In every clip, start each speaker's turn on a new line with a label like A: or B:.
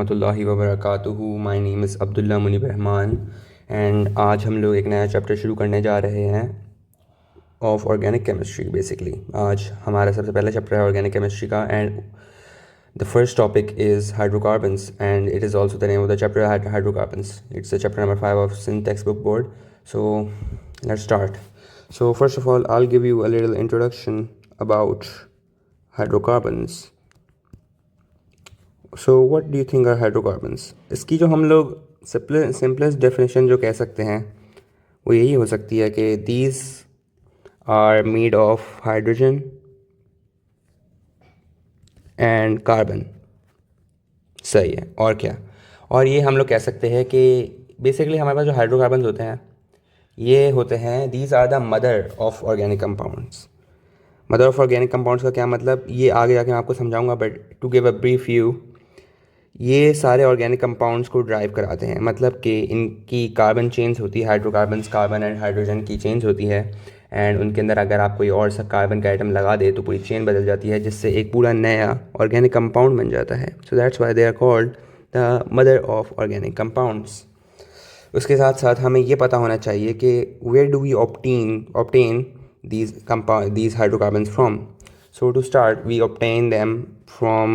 A: रहमतुल्लाहि व बरकातुहू। My name is Abdullah Munib Rahman and आज हम लोग एक नया चैप्टर शुरू करने जा रहे हैं ऑफ ऑर्गेनिक केमिस्ट्री। बेसिकली आज हमारा सबसे पहला चैप्टर है ऑर्गेनिक केमिस्ट्री का and the first topic is hydrocarbons and it is also the name of the chapter hydrocarbons. It's the chapter number 5 of sin textbook board. So let's start. So first of all, I'll give you a little introduction about hydrocarbons. So what do you think are hydrocarbons? इसकी जो हम लोग simplest definition जो कह सकते हैं वो यही हो सकती है कि these are made of hydrogen and carbon. सही है। और क्या, और ये हम लोग कह सकते हैं कि बेसिकली हमारे पास जो हाइड्रोकार्बन्स होते हैं ये होते हैं these are the mother of organic compounds. Mother of organic compounds का क्या मतलब, ये आगे जाके मैं आपको समझाऊंगा, but to give a brief view, ये सारे ऑर्गेनिक कंपाउंड्स को ड्राइव कराते हैं। मतलब कि इनकी कार्बन चेन्स होती है, हाइड्रोकार्बन्स कार्बन एंड हाइड्रोजन की चेन्स होती है एंड उनके अंदर अगर आप कोई और सा कार्बन का आइटम लगा दे तो पूरी चेन बदल जाती है, जिससे एक पूरा नया ऑर्गेनिक कंपाउंड बन जाता है। So that's why they are called the mother of organic compounds. उसके साथ साथ हमें ये पता होना चाहिए कि where do we obtain these hydrocarbons from. So to start, we obtain them from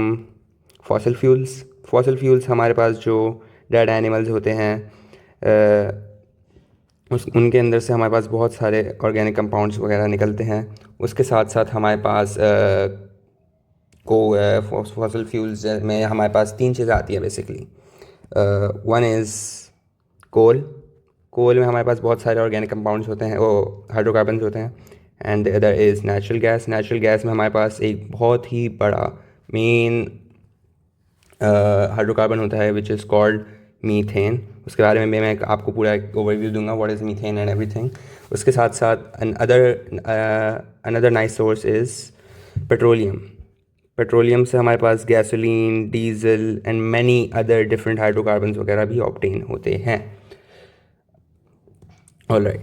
A: fossil fuels. Fossil fuels हमारे पास जो डेड एनिमल्स होते हैं उनके अंदर से हमारे पास बहुत सारे ऑर्गेनिक कंपाउंड्स वगैरह निकलते हैं। उसके साथ साथ हमारे पास फॉसिल फ्यूल्स में हमारे पास तीन चीज़ें आती हैं बेसिकली। वन इज़ कोल। कोल में हमारे पास बहुत सारे ऑर्गेनिक कंपाउंड्स होते हैं, वो हाइड्रोकार्बन्स होते हैं। And the other is natural gas. Natural gas में हमारे पास एक बहुत ही बड़ा मेन हाइड्रोकार्बन होता है विच इज़ कॉल्ड मीथेन। उसके बारे में मैं आपको पूरा एक ओवरव्यू दूंगा, what is methane and everything. उसके साथ साथ another nice source is petroleum. Petroleum से हमारे पास gasoline, diesel and many other different hydrocarbons वगैरह भी ऑब्टेन होते हैं। ऑलराइट,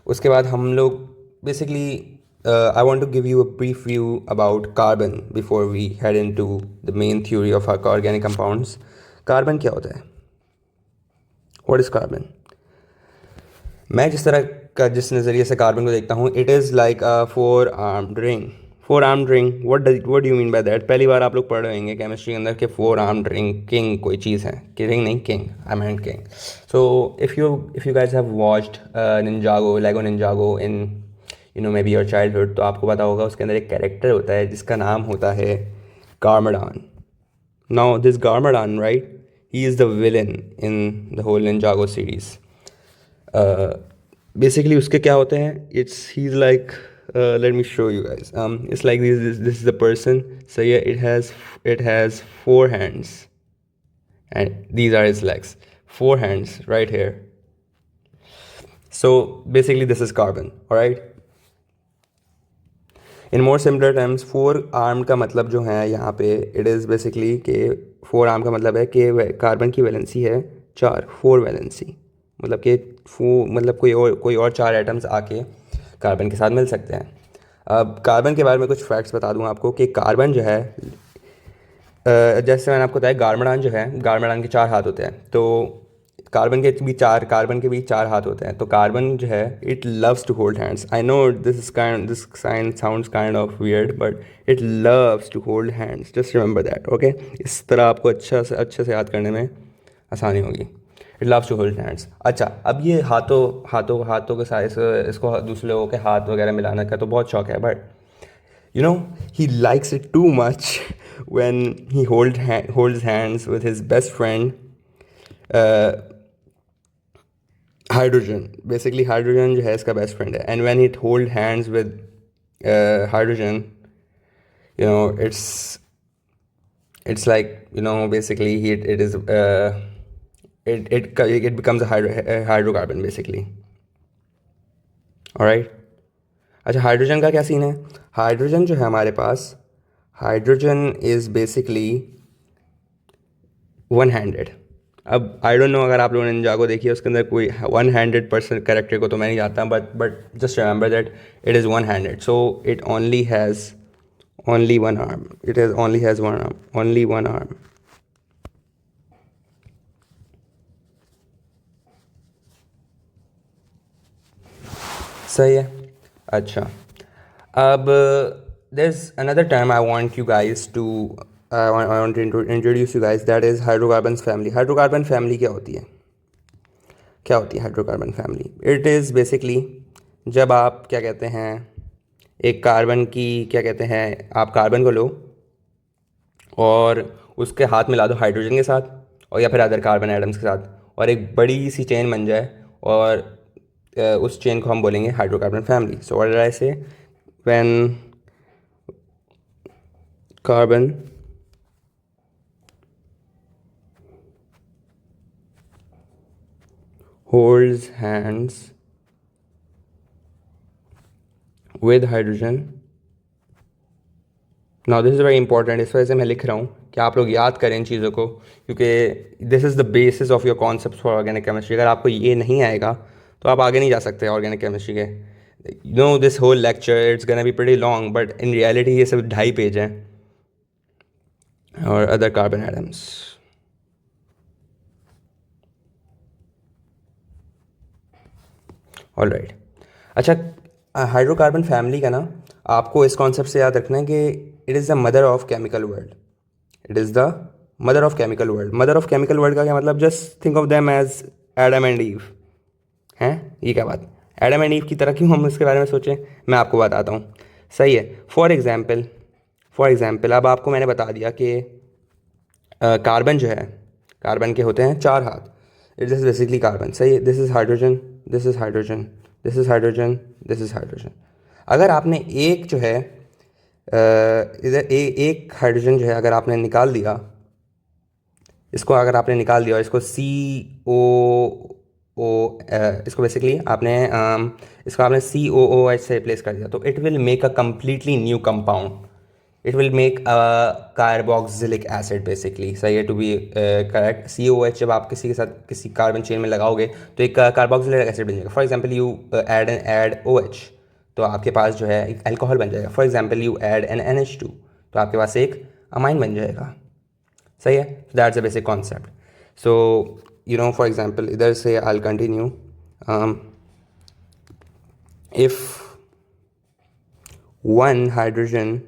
A: उसके बाद हम लोग basically I want to give you a brief view about carbon before we head into the main theory of our organic compounds. Carbon क्या होता है? What is carbon? मैं जिस नज़रिए से कार्बन को देखता हूँ, it is like a four-armed ring. Four-armed ring, what do you mean by that? पहली बार आप लोग पढ़ रहे होंगे केमिस्ट्री के अंदर कि four-armed ring, king कोई चीज़ है, कि ring नहीं, king, I meant king. So if you guys have watched Ninjago, Lego Ninjago in maybe your childhood, तो आपको पता होगा उसके अंदर एक कैरेक्टर होता है जिसका नाम होता है गार्माडान. Now this Garmadon, right, he is the villain in the whole Ninjago series. Basically उसके क्या होते हैं, he's like let me show you guys. It's like this is the person. So yeah, it has four hands and these are his legs. Four hands right here. So basically this is carbon, all right. In more similar terms, four arm का मतलब जो है यहाँ पे it is basically कि four arm का मतलब है कि कार्बन की वैलेंसी है चार, फोर वैलेंसी, मतलब कि मतलब कोई और चार एटम्स आके कार्बन के साथ मिल सकते हैं। अब कार्बन के बारे में कुछ फैक्ट्स बता दूँ आपको कि कार्बन जो है जैसे मैंने आपको बताया, गार्माडान जो है, गार्माडान के चार हाथ होते हैं, तो कार्बन के भी चार हाथ होते हैं। तो कार्बन जो है it loves to hold hands. I know this sign sounds kind of weird but it loves to hold hands, just remember that, okay. इस तरह आपको अच्छे से याद करने में आसानी होगी। It loves to hold hands. अच्छा, अब ये हाथों के साथ इसको दूसरे लोगों के हाथ वगैरह मिलाने का तो बहुत शौक है, but he likes it too much when he holds hands with his best friend hydrogen. Basically hydrogen जो है इसका बेस्ट फ्रेंड है, and when it hold hands with hydrogen, it's like basically it becomes a hydrocarbon basically, alright. अच्छा, hydrogen का क्या scene है? Hydrogen जो है हमारे पास, hydrogen is basically one handed. अब आई डोंट नो अगर आप लोगों ने निंजागो देखी है, उसके अंदर कोई 100% करेक्टर को तो मैं नहीं जानता, but just remember that it is one handed, so it only has only one arm. It has only has one arm, only one arm. सही है। अच्छा, अब there is another term I want you guys to I want to introduce you guys, that is hydrocarbon family. हाइड्रोकार्बन फैमिली क्या होती है? क्या होती है hydrocarbon family? It is basically जब आप क्या कहते हैं, एक कार्बन की क्या कहते हैं, आप कार्बन को लो और उसके हाथ मिला दो हाइड्रोजन के साथ, और या फिर अदर कार्बन एटम्स के साथ, और एक बड़ी सी चेन बन जाए, और उस चेन को हम बोलेंगे hydrocarbon family. So what did I say? When carbon holds hands with hydrogen, now this is very important, इस वजह से मैं लिख रहा हूँ कि आप लोग याद करें इन चीज़ों को, क्योंकि this is the basis of your concept for organic chemistry. अगर आपको ये नहीं आएगा तो आप आगे नहीं जा सकते ऑर्गेनिक केमिस्ट्री के। You know this whole lecture it's gonna be pretty long, but in reality ये सब 2.5 पेज हैं। और other carbon atoms, all right. अच्छा, हाइड्रोकार्बन फैमिली का ना आपको इस कॉन्सेप्ट से याद रखना है कि it is the mother of chemical world. It is the mother of chemical world. Mother of chemical world का क्या मतलब? Just think of them as Adam and Eve. हैं, ये क्या बात? एडम एंड ईव की तरह क्यों हम इसके बारे में सोचें? मैं आपको बताता हूँ। सही है। फॉर एग्ज़ाम्पल अब आपको मैंने बता दिया कि कार्बन जो है, कार्बन के होते हैं 4 हाथ। It is basically carbon. सही है। This is hydrogen, this is hydrogen, this is hydrogen, this is hydrogen. अगर आपने एक जो है इधर एक हाइड्रोजन जो है अगर आपने निकाल दिया, इसको अगर आपने निकाल दिया और इसको ओ इसको बेसिकली आपने इसको आपने COOH से रिप्लेस कर दिया, तो it will make a completely new compound. It will make a carboxylic acid basically. सही है, टू बी करेक्ट। COOH जब आप किसी के साथ किसी कार्बन चेन में लगाओगे तो एक कार्बोक्सिलिक एसिड बन जाएगा। For example you add OH, तो आपके पास जो है एक अल्कोहल बन जाएगा। For example you add N NH2, तो आपके पास एक अमाइन बन जाएगा। सही है। That's a basic concept. So you know for example इधर से I continue. If one hydrogen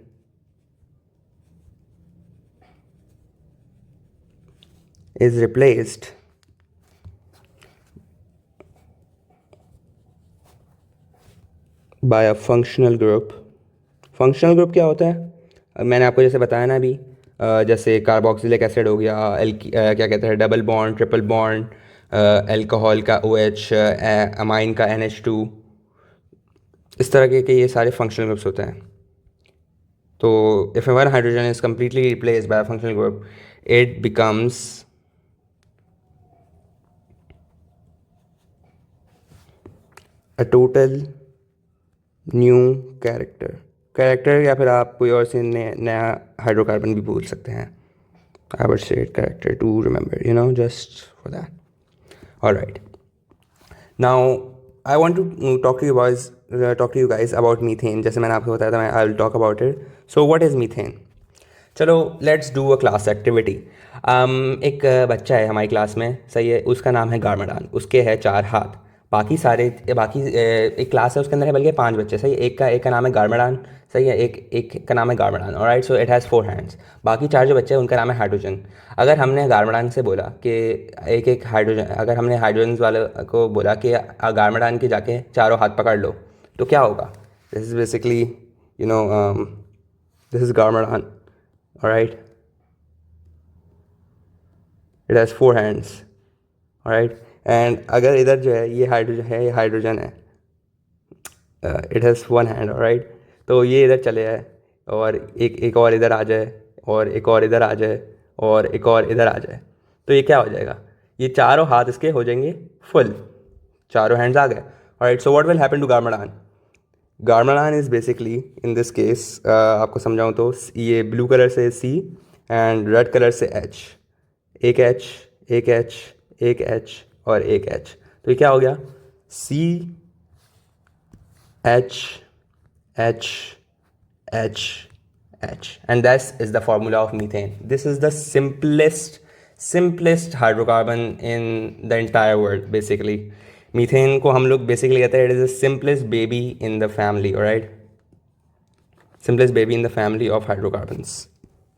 A: is replaced by a functional group। Functional group क्या होता है? मैंने आपको जैसे बताया ना अभी, जैसे कार्बोक्सिलिक एसिड हो गया, क्या कहते हैं, double bond, triple bond, alcohol का OH, अमाइन का NH2, इस तरह के ये सारे फंक्शनल ग्रुप्स होते हैं। तो if one hydrogen is completely replace by functional group, it becomes a total new character या फिर आप कोई और से नया हाइड्रोकार्बन भी बोल सकते हैं। I would say character to remember, you know, just for that. Alright, now I want to talk to you guys about methane. जैसे मैंने आपको बताया था, मैं I will talk about it. So what is methane? चलो let's do a class activity. एक बच्चा है हमारी क्लास में, सही है, उसका नाम है गार्मडान। उसके है 4 हाथ। बाकी एक क्लास है उसके अंदर है बल्कि 5 बच्चे। सही है। एक का नाम है गार्मडान। सही है। एक का नाम है गार्मडान। Alright, so it has 4 hands. बाकी 4 जो बच्चे हैं उनका नाम है हाइड्रोजन। अगर हमने गार्मडान से बोला कि एक हाइड्रोजन, अगर हमने हाइड्रोजन वाले को बोला कि गार्मडान के जाके चारों हाथ पकड़ लो, तो क्या होगा? This is basically, you know, this is गार्मडान। alright, it has 4 hands, alright, and अगर इधर जो है ये हाइड्रोजन है, it has 1 hand, alright, तो ये इधर चले जाए और एक और इधर आ जाए, और एक और इधर आ जाए, और एक और इधर आ जाए, तो ये क्या हो जाएगा? ये चारों हाथ इसके हो जाएंगे फुल, चारों हैंड्स आ गए। alright, so what will happen to गार्मडान? गार्मडान is basically in this case, आपको समझाऊँ तो ये ब्लू कलर से C एंड रेड कलर से H, एक H, एक H, एक H और एक H, तो ये क्या हो गया? C H H H H, and this is the formula of methane. This is the simplest hydrocarbon in the entire world basically. Methane को हम लोग बेसिकली कहते हैं it is the simplest baby in the family, right, simplest baby in the family of hydrocarbons.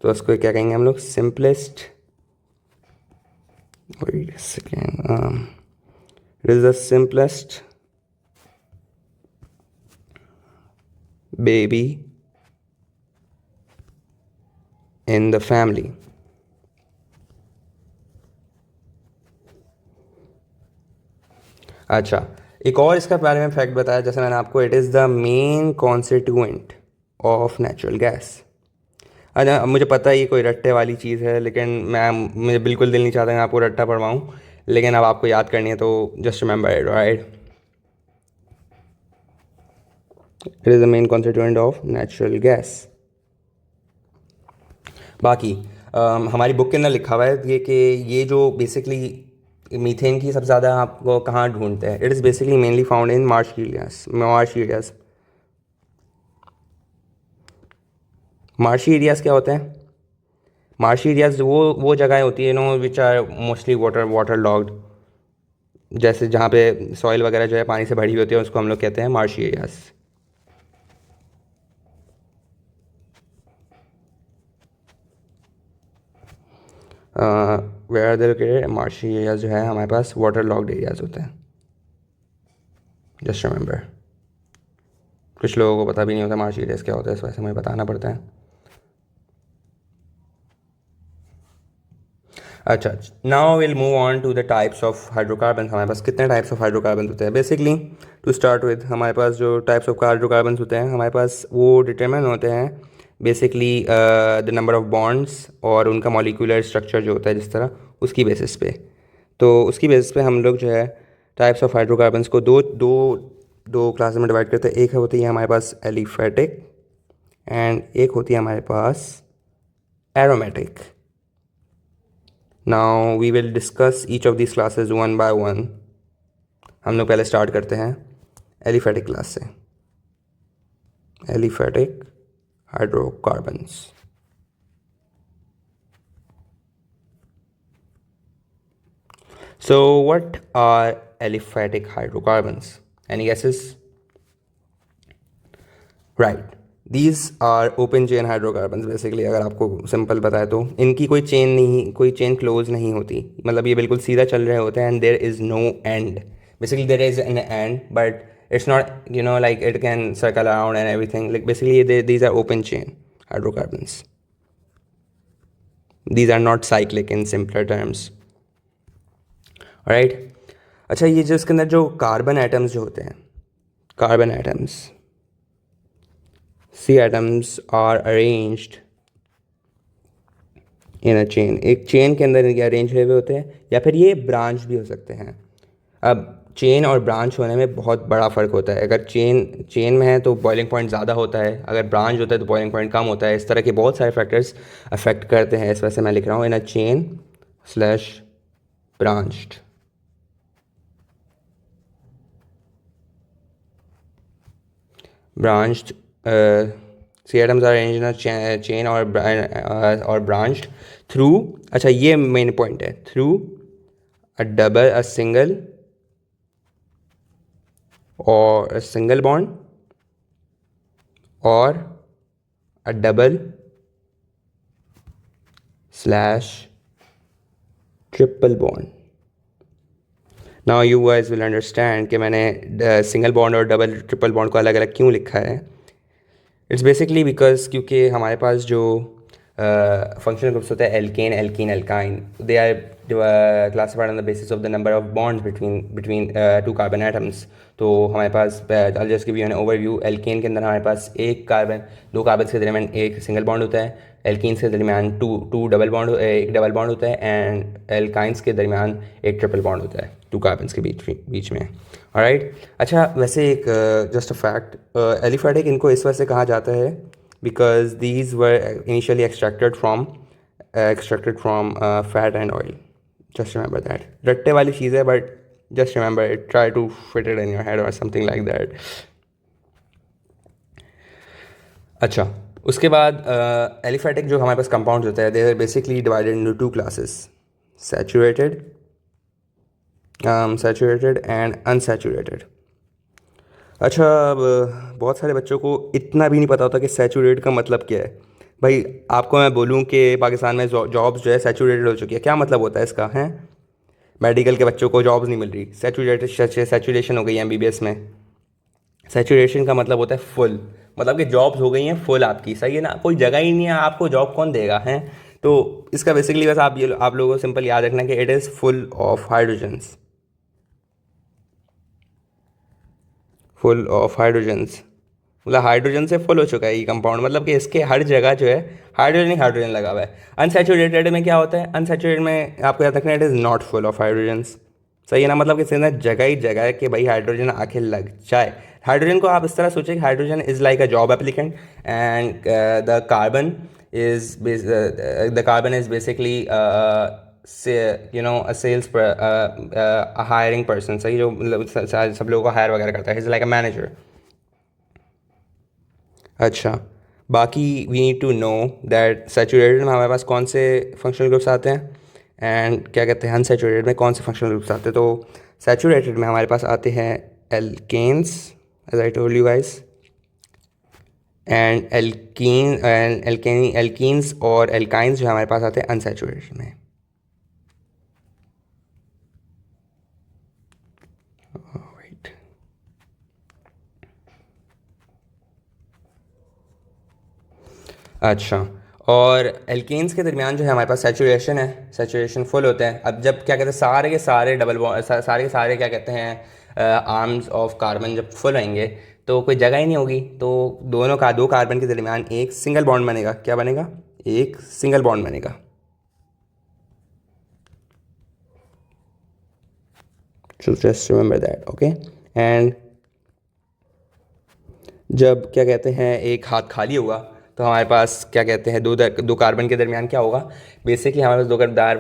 A: तो उसको क्या कहेंगे हम लोग, simplest, wait a second, it is the simplest baby in the family। अच्छा, एक और इसका बारे में फैक्ट बताया, जैसे मैंने आपको, it is the main constituent of natural gas. अच्छा, अब मुझे पता है ये कोई रट्टे वाली चीज़ है, लेकिन मुझे बिल्कुल दिल नहीं चाहता मैं आपको रट्टा पढ़वाऊँ, लेकिन अब आपको याद करनी है तो just remember it, right. It is the main constituent of natural gas. बाकी हमारी बुक के अंदर लिखा हुआ है कि ये जो बेसिकली मीथेन की सबसे ज़्यादा आपको कहाँ ढूंढते हैं, it is basically mainly found in marsh areas. Marshy areas क्या होते हैं? मार्शी एरियाज़ वो जगहें होती है no which are mostly waterlogged, जैसे जहाँ पे सॉइल वगैरह जो है पानी से भरी हुई होती है, उसको हम लोग कहते हैं मार्शी एरियाज़। वेयर दर के मार्शी एरियाज जो है हमारे पास वाटर लॉग्ड एरियाज होते हैं, जस्ट रिमेंबर। कुछ लोगों को पता भी नहीं होता मार्शी एरियाज क्या होता है, इस वजह से मुझे बताना पड़ता है। अच्छा, now will move on to the types of hydrocarbon. हमारे पास कितने टाइप्स ऑफ हाइड्रोकार्बन होते हैं? बेसिकली टू स्टार्ट विद, हमारे पास जो टाइप्स ऑफ हाइड्रोकार्बन होते हैं हमारे पास वो डिटरमिन होते हैं basically the number of bonds और उनका मॉलिक्यूलर स्ट्रक्चर जो होता है जिस तरह, उसकी बेसिस पे। तो उसकी बेसिस पे हम लोग जो है टाइप्स ऑफ हाइड्रोकार्बन्स को दो दो दो क्लास में डिवाइड करते हैं। एक होती है हमारे पास एलिफेटिक एंड एक होती है हमारे पास aromatic. Now we will discuss each of this classes one by one. हम लोग पहले स्टार्ट करते हैं एलिफेटिक क्लास से। Aliphatic hydrocarbons. So what are aliphatic hydrocarbons? Any guesses? Right. These are open chain hydrocarbons basically। अगर आपको simple बताए तो इनकी कोई चेन क्लोज नहीं होती, मतलब ये बिल्कुल सीधा चल रहे होते हैं and there is no end. Basically there is an end but it's not, like it can circle around and everything, like basically these are open chain hydrocarbons। These are not cyclic in simpler terms, right. अच्छा, ये जो इसके अंदर जो carbon atoms जो होते हैं, carbon atoms, C atoms are arranged in a chain. एक चेन के अंदर ये अरेंज हुए होते हैं, या फिर ये ब्रांच भी हो सकते हैं। अब चेन और ब्रांच होने में बहुत बड़ा फ़र्क होता है। अगर चेन में है तो बॉइलिंग पॉइंट ज़्यादा होता है, अगर ब्रांच होता है तो बॉइलिंग पॉइंट कम होता है। इस तरह के बहुत सारे फैक्टर्स अफेक्ट करते हैं, इस वजह से मैं लिख रहा हूँ in a chain slash branched. branched C atoms are arranged in a chain or branched through, अच्छा ये मेन पॉइंट है, through a single bond or a double / triple bond। Now you guys will understand कि मैंने single bond और double triple bond को अलग अलग क्यों लिखा है। इट्स बेसिकली बिकॉज क्योंकि हमारे पास जो फंक्शनल ग्रुप्स होते हैं alkane, alkene, alkyne, they are classified on the basis of the number of bonds between two carbon atoms. तो हमारे पास I just give you an overview. Alkane के अंदर हमारे पास दो कार्बन के दरमियान एक सिंगल बॉन्ड होता है, एल्कीन्स के दरमियान एक डबल बॉन्ड होता है, एंड एल्काइंस के दरमियान एक ट्रिपल बॉन्ड होता है टू कार्बन्स के बीच में। ऑलराइट। अच्छा, वैसे एक जस्ट अ फैक्ट, एलिफेटिक इनको इस वजह से कहा जाता है because these were initially extracted from fat and oil. Just remember that. रट्टे वाली चीज़ है but just remember it, try to fit it in your head और समथिंग लाइक दैट। अच्छा, उसके बाद एलिफेटिक जो हमारे पास कंपाउंड्स होते हैं, they are basically divided into two classes, saturated saturated and unsaturated. अच्छा, अब बहुत सारे बच्चों को इतना भी नहीं पता होता कि सैचुरेट का मतलब क्या है। भाई, आपको मैं बोलूँ कि पाकिस्तान में जॉब्स जो है सैचुरेटेड हो चुकी है, क्या मतलब होता है इसका है? मेडिकल के बच्चों को जॉब्स नहीं मिल रही, सैचुरेटेड सैचुरेशन हो गई है एमबीबीएस में। सैचुरेशन का मतलब होता है फुल, मतलब कि जॉब्स हो गई हैं फुल आपकी, सही है ना, कोई जगह ही नहीं है, आपको जॉब कौन देगा है। तो इसका बेसिकली बस आप लोगों को सिंपल याद रखना कि it is full of hydrogens, full of hydrogens. मतलब हाइड्रोजन से फुल हो चुका है ये कंपाउंड, मतलब कि इसके हर जगह जो है हाइड्रोजन ही हाइड्रोजन लगा हुआ है। अनसैचुरेटेड में क्या होता है? अनसैचुरेटेड में आपको याद रखना, it is not full of hydrogens. सही है ना, मतलब कि इसके अंदर जगह ही जगह है कि भाई हाइड्रोजन आके लग जाए। हाइड्रोजन को आप इस तरह सोचें कि hydrogen is like a job applicant, and the carbon is the carbon is basically a sales a hiring person, सही, जो मतलब सब लोगों को हायर वगैरह करता है, इज़ लाइक अ मैनेजर। अच्छा, बाकी we need to know that saturated में हमारे पास कौन से फंक्शनल ग्रुप्स आते हैं, एंड क्या कहते हैं अनसैचुरेटेड में कौन से फंक्शनल ग्रुप्स आते हैं। तो सैचुरेटेड में हमारे पास आते हैं alkanes, as I told you guys, and alkenes और एल्काइंस जो हमारे पास आते हैं अनसैचुरेटेड में। राइट। अच्छा, और एल्केन्स के दरमियान जो है हमारे पास सैचुरेशन है, सैचुरेशन फुल होता है। अब जब क्या कहते हैं सारे के सारे सारे के सारे क्या कहते हैं आर्म्स ऑफ कार्बन जब फुल होंगे तो कोई जगह ही नहीं होगी, तो दोनों का दो कार्बन के दरमियान एक सिंगल बॉन्ड बनेगा। क्या बनेगा? एक सिंगल बॉन्ड बनेगा। Just remember that, okay. And जब क्या कहते हैं एक हाथ खाली होगा तो हमारे पास क्या कहते हैं दो कार्बन के दरमियान क्या होगा? बेसिकली हमारे पास दो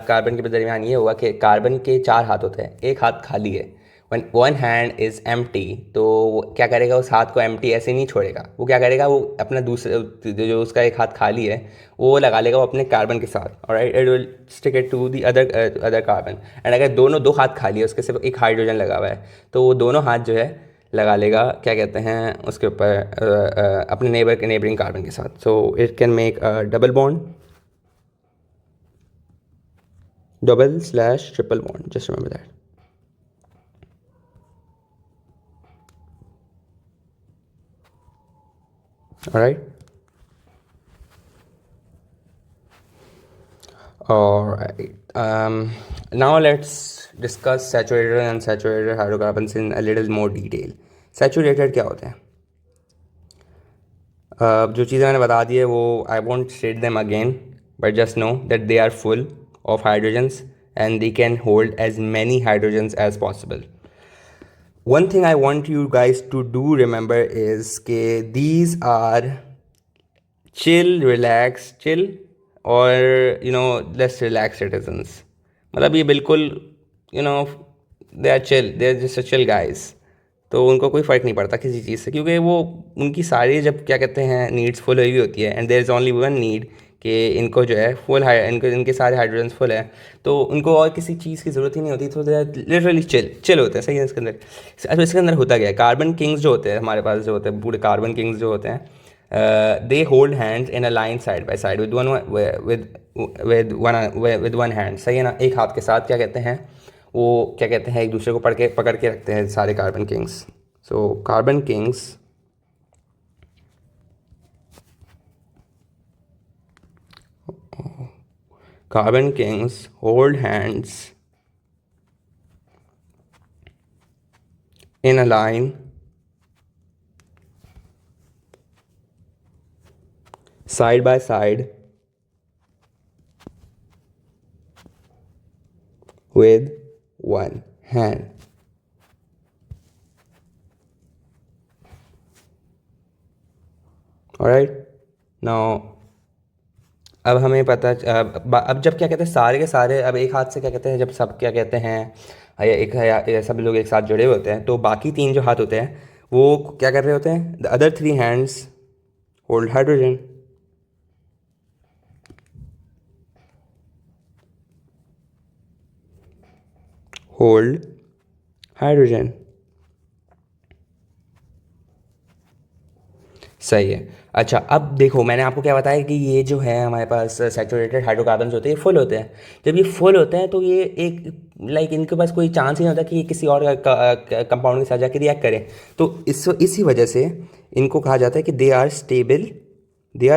A: कार्बन के दरमियान ये होगा कि कार्बन के चार हाथ होते हैं, एक हाथ खाली है। वन हैंड इज़ एम्प्टी, तो वो क्या करेगा? उस हाथ को एम्प्टी ऐसे नहीं छोड़ेगा, वो क्या करेगा? वो अपना दूसरे जो उसका एक हाथ खाली है वो लगा लेगा वो अपने कार्बन के साथ, और it will stick it to the other carbon. And अगर दोनों दो हाथ खाली है, उसके सिर्फ एक हाइड्रोजन लगा हुआ है, तो वो दोनों हाथ जो है लगा लेगा क्या कहते हैं उसके ऊपर अपने नेबरिंग कार्बन के साथ। So it can make a double bond, double slash triple bond, just remember that. Alright. Alright. Now let's discuss saturated and unsaturated hydrocarbons in a little more detail. Saturated क्या होते हैं? जो चीज़ें मैंने बता दी है वो I won't state them again, but just know that they are full of hydrogens and they can hold as many hydrogens as possible. One thing I want you guys to do remember is that these are chill, relax, chill, और less relaxed citizens. मतलब ये बिल्कुल you know they are chill, they are just chill guys. तो उनको कोई फ़र्क नहीं पड़ता किसी चीज़ से, क्योंकि वो उनकी सारी जब क्या कहते हैं नीड्स फुल हुई हुई होती है, and there is only one need कि इनको जो है इनके सारे हाइड्रोजन्स फुल है, तो उनको और किसी चीज़ की ज़रूरत ही नहीं होती, तो they are literally chill chill होते हैं, सही है। इसके अंदर अच्छा, इसके अंदर होता क्या है? कार्बन किंग्स जो होते हैं हमारे पास, जो होते हैं पूरे कार्बन किंग्स जो होते हैं, they hold hands in a line side by side with one hand, सही है ना, एक हाथ के साथ क्या कहते हैं वो क्या कहते हैं एक दूसरे को पकड़ के रखते हैं सारे carbon Kings. So carbon Kings hold hands in a line side by side with one hand. Alright, now अब हमें पता अब जब क्या कहते हैं सारे के सारे अब एक हाथ से क्या कहते हैं, जब सब क्या कहते हैं या सब लोग एक साथ जुड़े हुए होते हैं, तो बाकी तीन जो हाथ होते हैं वो क्या कर रहे होते हैं? The other three hands hold hydrogen, hold hydrogen. सही है। अच्छा अब देखो मैंने आपको क्या बताया कि ये जो है हमारे पास सैचुरेटेड हाइड्रोकार्बन्स होते हैं, ये फुल होते हैं। जब ये फुल होते हैं तो ये एक लाइक इनके पास कोई चांस ही नहीं होता कि ये किसी और कंपाउंड के साथ जाके रिएक्ट करें। तो इसी वजह से इनको कहा जाता है कि they are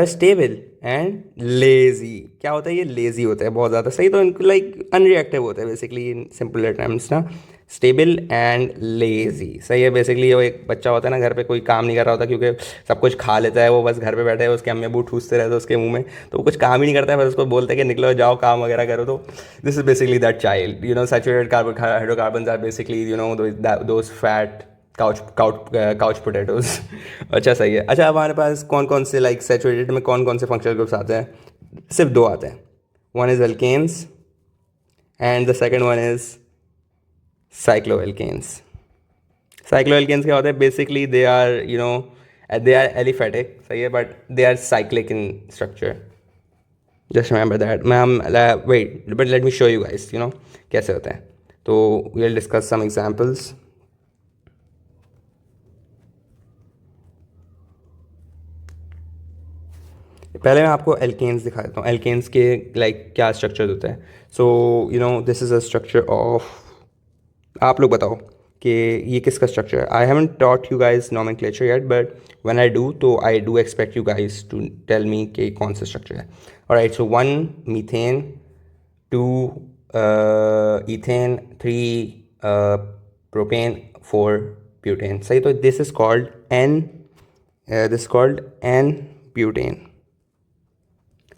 A: stable and lazy. क्या होता है, ये लेजी होता है बहुत ज़्यादा। सही, तो इनको लाइक अनरिएक्टिव होता है बेसिकली इन सिंपल टर्म्स ना। स्टेबल एंड लेजी, सही है। बेसिकली वो एक बच्चा होता है ना घर पे, कोई काम नहीं कर रहा होता क्योंकि सब कुछ खा लेता है, वो बस घर पे बैठे है, उसके अम्मी अबू ठूसते रहते हैं उसके मुंह में, तो वो कुछ काम ही नहीं करता है, बस उसको बोलते हैं कि निकलो जाओ काम वगैरह करो। तो this is basically that child, saturated carbon hydrocarbon are basically those fat couch potatoes. अच्छा सही है। अच्छा अब हमारे पास कौन कौन से लाइक सैचुरेटेड में कौन कौन से फंक्शनल ग्रुप्स आते हैं? सिर्फ दो आते हैं। One is alkanes and the second one is cycloalkanes. Cycloalkanes क्या होता है? बेसिकली दे आर एलिफेटिक, सही है, but they are cyclic in structure. Just remember that ma'am. Wait but let me show you guys कैसे होता है। तो we will discuss some examples. पहले मैं आपको एल्केन्स दिखा देता हूँ, एल्केन्स के लाइक क्या स्ट्रक्चर होता है। So this is a structure of, आप लोग बताओ कि ये किसका स्ट्रक्चर है। I haven't taught you guys nomenclature yet, but when I do तो I do expect you guys to tell me कि कौन सा स्ट्रक्चर है। Alright, so 1 methane, 2 ethane, 3 propane, 4 butane. सही, तो this is called n butane.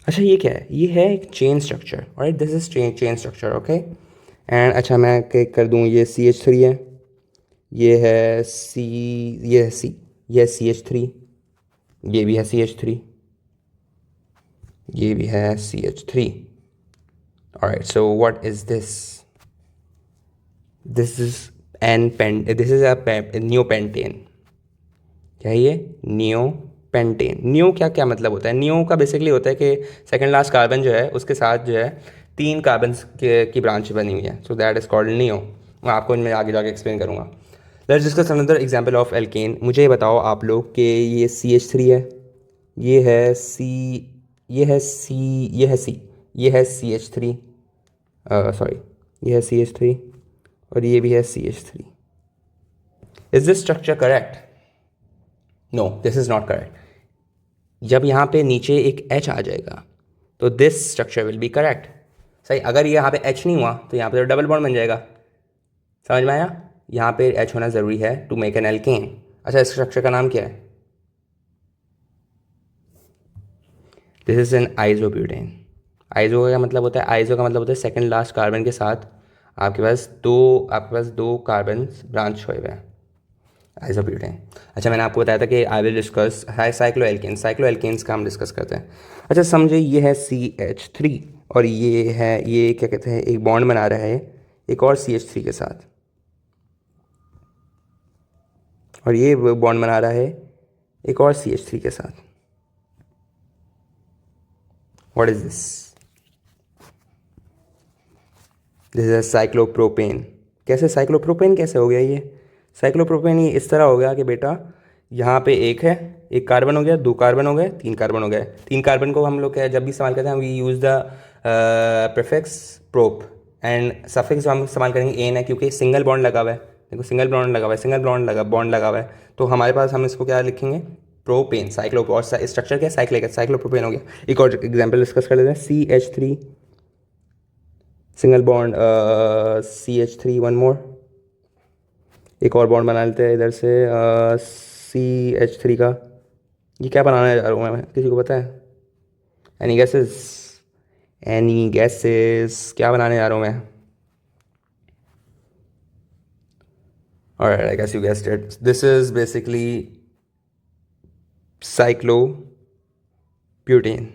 A: अच्छा ये क्या है? ये है एक chain structure. Alright, this is chain structure, okay. And अच्छा मैं कर दूँ, ये CH3 है, ये है सी, ये है सी, ये है CH3, ये भी है CH3, ये भी है CH3। Alright, so what is this? This is this is a neopentane. क्या है ये? नियोपेंटेन। नियो क्या क्या मतलब होता है? नियो का बेसिकली होता है कि सेकंड लास्ट कार्बन जो है उसके साथ जो है 3 कार्बन की ब्रांच बनी हुई है, so that is called neo. मैं आपको इनमें आगे जाके एक्सप्लेन करूँगा। Let's discuss another example of alkene. मुझे ये बताओ आप लोग कि ये CH3 है, ये है सी, ये है सी, ये है सी, ये है CH3, सॉरी, ये है CH3 और ये भी है CH3। Is this structure correct? No, this is not correct. जब यहाँ पे नीचे एक H आ जाएगा तो this structure will be correct. सही, अगर ये यहाँ पे H नहीं हुआ तो यहाँ पे तो डबल बॉन्ड बन जाएगा। समझ में आया? यहाँ पे H होना ज़रूरी है टू मेक एन एल्केन। अच्छा इस स्ट्रक्चर का नाम क्या है? This is an isobutane. Iso का मतलब होता है, आइजो का मतलब होता है सेकंड लास्ट कार्बन के साथ आपके पास दो कार्बन ब्रांच हुए हुए हैं, आइजोब्यूटेन। अच्छा मैंने आपको बताया था कि आई विल डिस्कस है साइक्लोएल्केन्स। साइक्लोएल्केन्स का हम डिस्कस करते हैं। अच्छा समझे, ये है CH3 और ये क्या कहते हैं, एक बॉन्ड बना रहा है एक और CH3 के साथ, और ये बॉन्ड बना रहा है एक और CH3 के साथ। What is this? This is cyclopropane. कैसे साइक्लोप्रोपेन कैसे हो गया ये? साइक्लोप्रोपेन ये इस तरह हो गया कि बेटा यहाँ पे एक है, एक कार्बन हो गया, 2 कार्बन हो गए, 3 कार्बन हो गए। 3 कार्बन को हम लोग क्या जब भी इस्तेमाल करते हैं we use the prefix prop, and suffix जो हम इस्तेमाल करेंगे एन है, क्योंकि सिंगल बॉन्ड लगा हुआ है। देखो सिंगल बॉन्ड लगा हुआ है, सिंगल बॉन्ड लगा हुआ है, तो हमारे पास हम इसको क्या लिखेंगे? प्रोपेन। साइक्लो और स्ट्रक्चर क्या? साइक्लिक है, साइक्लोप्रोपेन हो गया। एक और एग्जाम्पल डिस्कस कर लेते हैं। CH3 single bond, CH3 one more, एक और बॉन्ड बना लेते हैं इधर से CH3 का। ये क्या बनाने जा रहा हूँ मैं, किसी को पता है? Any gases? एनी गैसेस क्या बनाने जा रहा हूँ मैं? Alright, I guess you guessed it. This is basically cyclobutane.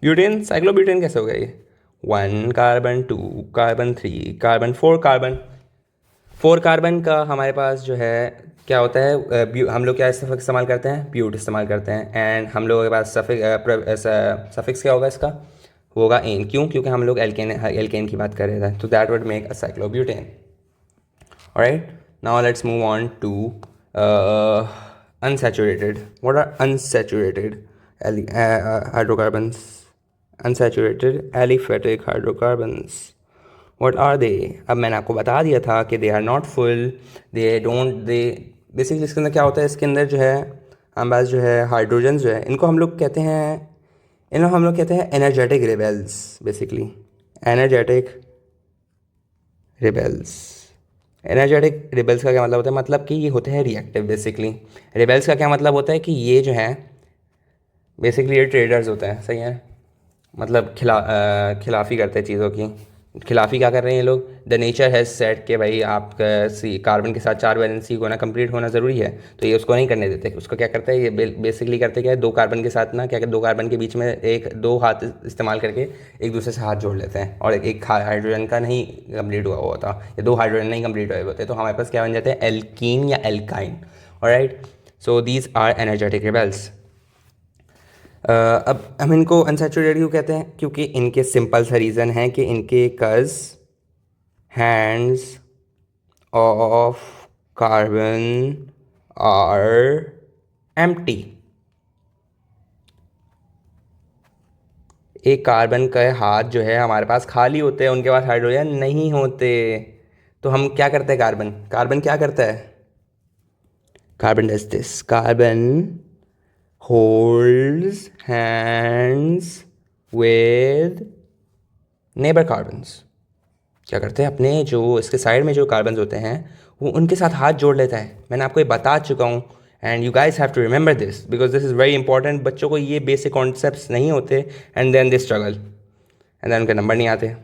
A: Butane, cyclobutane कैसे हो गया ये? 1 carbon, 2 carbon, 3 carbon, 4 carbon. 4 carbon का हमारे पास जो है क्या होता है, हम लोग क्या इस्तेमाल करते हैं? ब्यूट इस्तेमाल करते हैं। एंड हम लोगों के पास सफिक्स क्या होगा इसका? होगा एन। क्यों? क्योंकि हम लोग एल्केन की बात कर रहे थे, तो that would make a cyclobutane. Alright, now let's move on to unsaturated. What are unsaturated hydrocarbons? Unsaturated aliphatic hydrocarbons. What are they? अब मैंने आपको बता दिया था कि they are not full, they basically इसके अंदर क्या होता है, इसके अंदर जो है हमारे पास जो है हाइड्रोजन जो है इनको हम लोग कहते हैं energetic rebels. Basically energetic rebels. Energetic rebels का क्या मतलब होता है? मतलब कि ये होते हैं रिएक्टिव. बेसिकली रिबेल्स का क्या मतलब होता है कि ये जो है बेसिकली ये ट्रेडर्स होते हैं. सही है, मतलब खिलाफ़ी करते हैं चीज़ों की. खिलाफ़ी क्या कर रहे हैं ये लोग? द नेचर हैज़ सेट कि भाई आप कार्बन के साथ 4 वैलेंसी को ना कंप्लीट होना ज़रूरी है, तो ये उसको नहीं करने देते. उसको क्या करते हैं ये बेसिकली करते क्या है, 2 कार्बन के साथ ना क्या कहते, 2 कार्बन के बीच में 2 हाथ इस्तेमाल करके एक दूसरे से हाथ जोड़ लेते हैं, और एक हाइड्रोजन का नहीं कंप्लीट हुआ होता, या 2 हाइड्रोजन नहीं कंप्लीट हुए होते, तो हमारे पास क्या बन जाते हैं? एल्कीन या alkyne. Alright, so these are energetic rebels. अब हम इनको अनसैचुरेटेड क्यों कहते हैं? क्योंकि इनके सिंपल सा रीज़न है कि इनके cause hands of carbon are empty. एक कार्बन के हाथ जो है हमारे पास खाली होते हैं, उनके पास हाइड्रोजन नहीं होते. तो हम क्या करते हैं? कार्बन क्या करता है? Carbon does this. Carbon holds hands with neighbor carbons. क्या करते हैं? अपने जो इसके साइड में जो कार्बन्स होते हैं वो उनके साथ हाथ जोड़ लेता है. मैंने आपको ये बता चुका हूँ, and you guys have to remember this because this is very important. बच्चों को ये बेसिक कॉन्सेप्ट्स नहीं होते, and then they struggle, and then उनके नंबर नहीं आते.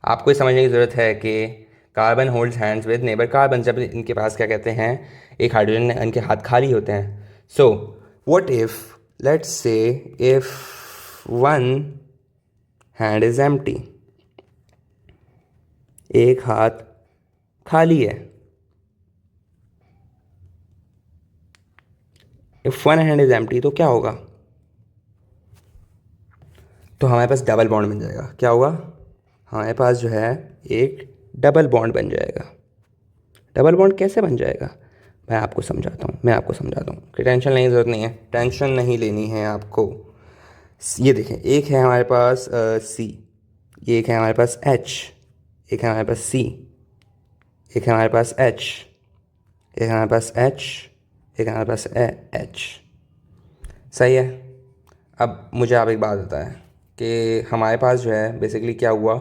A: आपको ये समझने की ज़रूरत है कि carbon holds hands with neighbour carbon. जब इनके पास क्या कहते हैं, एक हाइड्रोजन, इनके हाथ खाली होते हैं. सो what if, let's say, if one hand is empty, एक हाथ खाली है. if one hand is empty तो क्या होगा? तो हमारे पास डबल बॉन्ड बन जाएगा. क्या होगा? हमारे पास जो है एक डबल बॉन्ड बन जाएगा. डबल बॉन्ड कैसे बन जाएगा? मैं आपको समझाता हूँ कि टेंशन लेने की ज़रूरत नहीं है. टेंशन नहीं लेनी है आपको. ये देखें, एक है हमारे पास सी, ये एक है हमारे पास एच, एक है हमारे पास सी, एक है हमारे पास एच, एक है हमारे पास एच, एक है हमारे पास एच. सही है. अब मुझे आप एक बात बताएं कि हमारे पास जो है बेसिकली क्या हुआ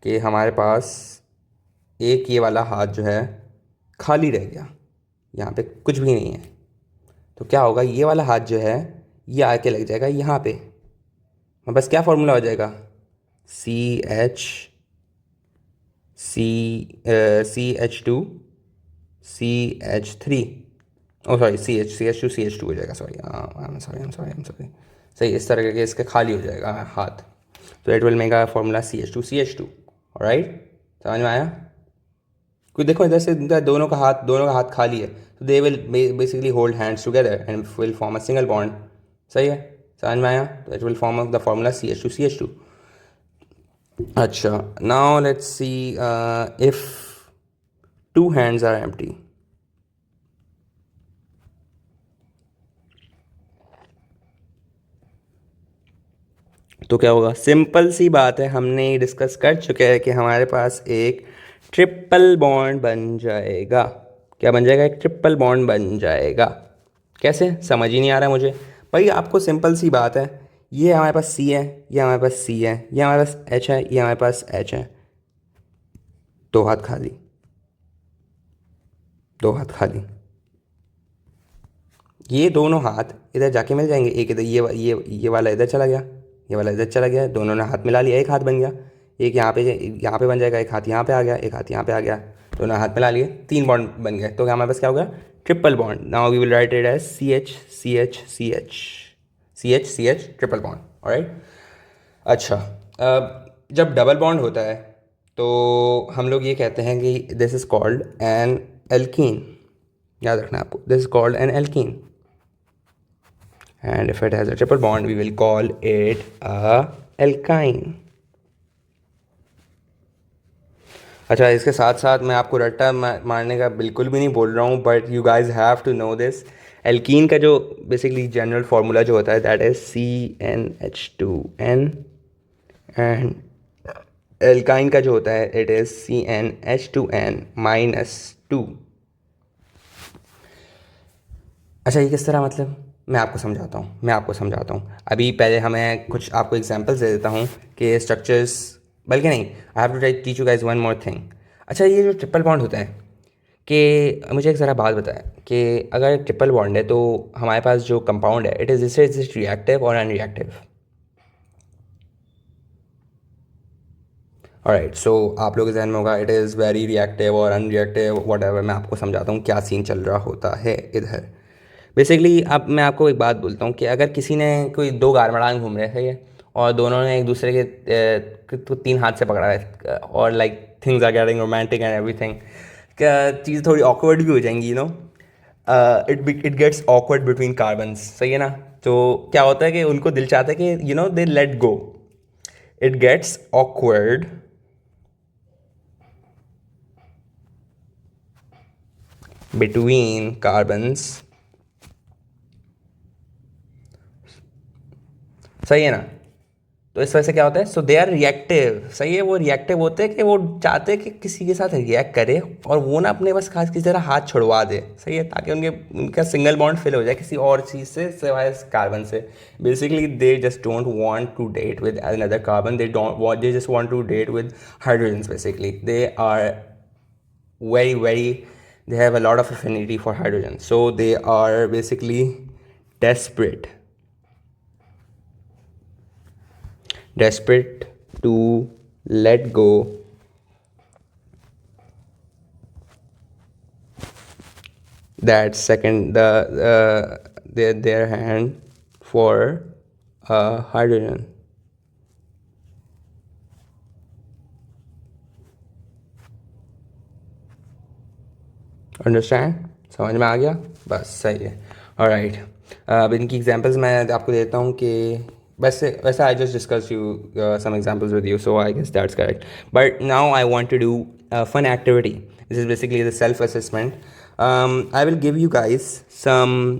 A: कि हमारे पास एक ये वाला हाथ जो है खाली रह गया, यहाँ पे कुछ भी नहीं है. तो क्या होगा? ये वाला हाथ जो है ये आके लग जाएगा यहाँ पे. बस क्या फॉर्मूला हो जाएगा? CH2 CH3, ओ सॉरी CH2 हो जाएगा. Sorry, I am sorry. सही, इस तरह के इसके खाली हो जाएगा हाथ, तो it will make a formula CH2. Alright, समझ में आया? क्योंकि देखो इधर से दोनों का हाथ खाली है, तो they will basically hold hands together and will form a single bond. सही है, समझ में आया? तो it will form the formula CH2. अच्छा, now let's see if 2 hands are empty. तो क्या होगा? सिंपल सी बात है, हमने डिस्कस कर चुके हैं कि हमारे पास एक ट्रिपल बॉन्ड बन जाएगा. क्या बन जाएगा? एक ट्रिपल बॉन्ड बन जाएगा. कैसे? समझ ही नहीं आ रहा है मुझे. भाई आपको सिंपल सी बात है, ये हमारे पास सी है, ये हमारे पास सी है, ये हमारे पास एच है, ये हमारे पास एच है. 2 हाथ खाली, 2 हाथ खाली. ये दोनों हाथ इधर जाके मिल जाएंगे. एक इधर ये वाला इधर चला गया, ये वाला इधर चला गया, दोनों ने हाथ मिला लिया, एक हाथ बन गया. एक यहाँ पे बन जाएगा, एक हाथ यहाँ पे आ गया, एक हाथ यहाँ पे आ गया, दोनों हाथ मिला लिए, 3 बॉन्ड बन गए. तो हमारे पास क्या होगा? Triple bond. Now we will write it as CH triple bond. Alright. अच्छा, जब डबल बॉन्ड होता है तो हम लोग ये कहते हैं कि this is called an alkene. याद रखना आपको, this is called N alkene. And if it has a triple bond, we will call it a alkyne. अच्छा, इसके साथ साथ मैं आपको रट्टा मारने का बिल्कुल भी नहीं बोल रहा हूँ, but you guys have to know this. Alkene का जो बेसिकली जनरल फार्मूला जो होता है that is CnH2n, and alkyne का जो होता है इट इज़ CnH2n-2। अच्छा, ये किस तरह, मतलब मैं आपको समझाता हूँ अभी। पहले हमें कुछ आपको एग्जांपल्स दे देता हूँ कि स्ट्रक्चर्स, बल्कि नहीं, I have to teach you guys one more thing. अच्छा, ये जो ट्रिपल बॉन्ड होता है, कि मुझे एक ज़रा बात बताएं कि अगर ट्रिपल बॉन्ड है तो हमारे पास जो कंपाउंड है इज इट रिएक्टिव और अनरिएक्टिव? ऑलराइट, सो आप लोगों के जहन में होगा इट इज़ वेरी रिएक्टिव और अनरिएक्टिव वट एवर। मैं आपको समझाता हूँ क्या सीन चल रहा होता है इधर। बेसिकली अब मैं आपको एक बात बोलता हूँ कि अगर किसी ने कोई दो गारमडान घूम रहे थे और दोनों ने एक दूसरे के तीन हाथ से पकड़ा है और like things are getting romantic and everything, क्या चीज़ थोड़ी ऑकवर्ड भी हो जाएंगी, you know. It gets awkward between carbons, सही है ना। तो क्या होता है कि उनको दिल चाहता है कि you know they let go, it gets awkward between carbons, सही है ना। तो इस वजह से क्या होता है, सो दे आर रिएक्टिव, सही है। वो रिएक्टिव होते हैं कि वो चाहते हैं कि किसी के साथ रिएक्ट करे और वो ना अपने बस खास किसी तरह हाथ छुड़वा दे, सही है, ताकि उनका सिंगल बॉन्ड फिल हो जाए किसी और चीज़ से सिवाय कार्बन से। Basically they just don't want to date with another carbon, they just want to date with hydrogens. Basically they are very they have a lot of affinity for hydrogen, so they are basically desperate desperate to let go that second their hand for hydrogen. Understand, समझ में आ गया, बस सही है। Alright, अब इनकी examples मैं आपको देता हूँ कि वैसे वैसे I just discuss you some examples with you, so I guess that's correct. But now I want to do fun activity. This is basically the self assessment. I will give you guys some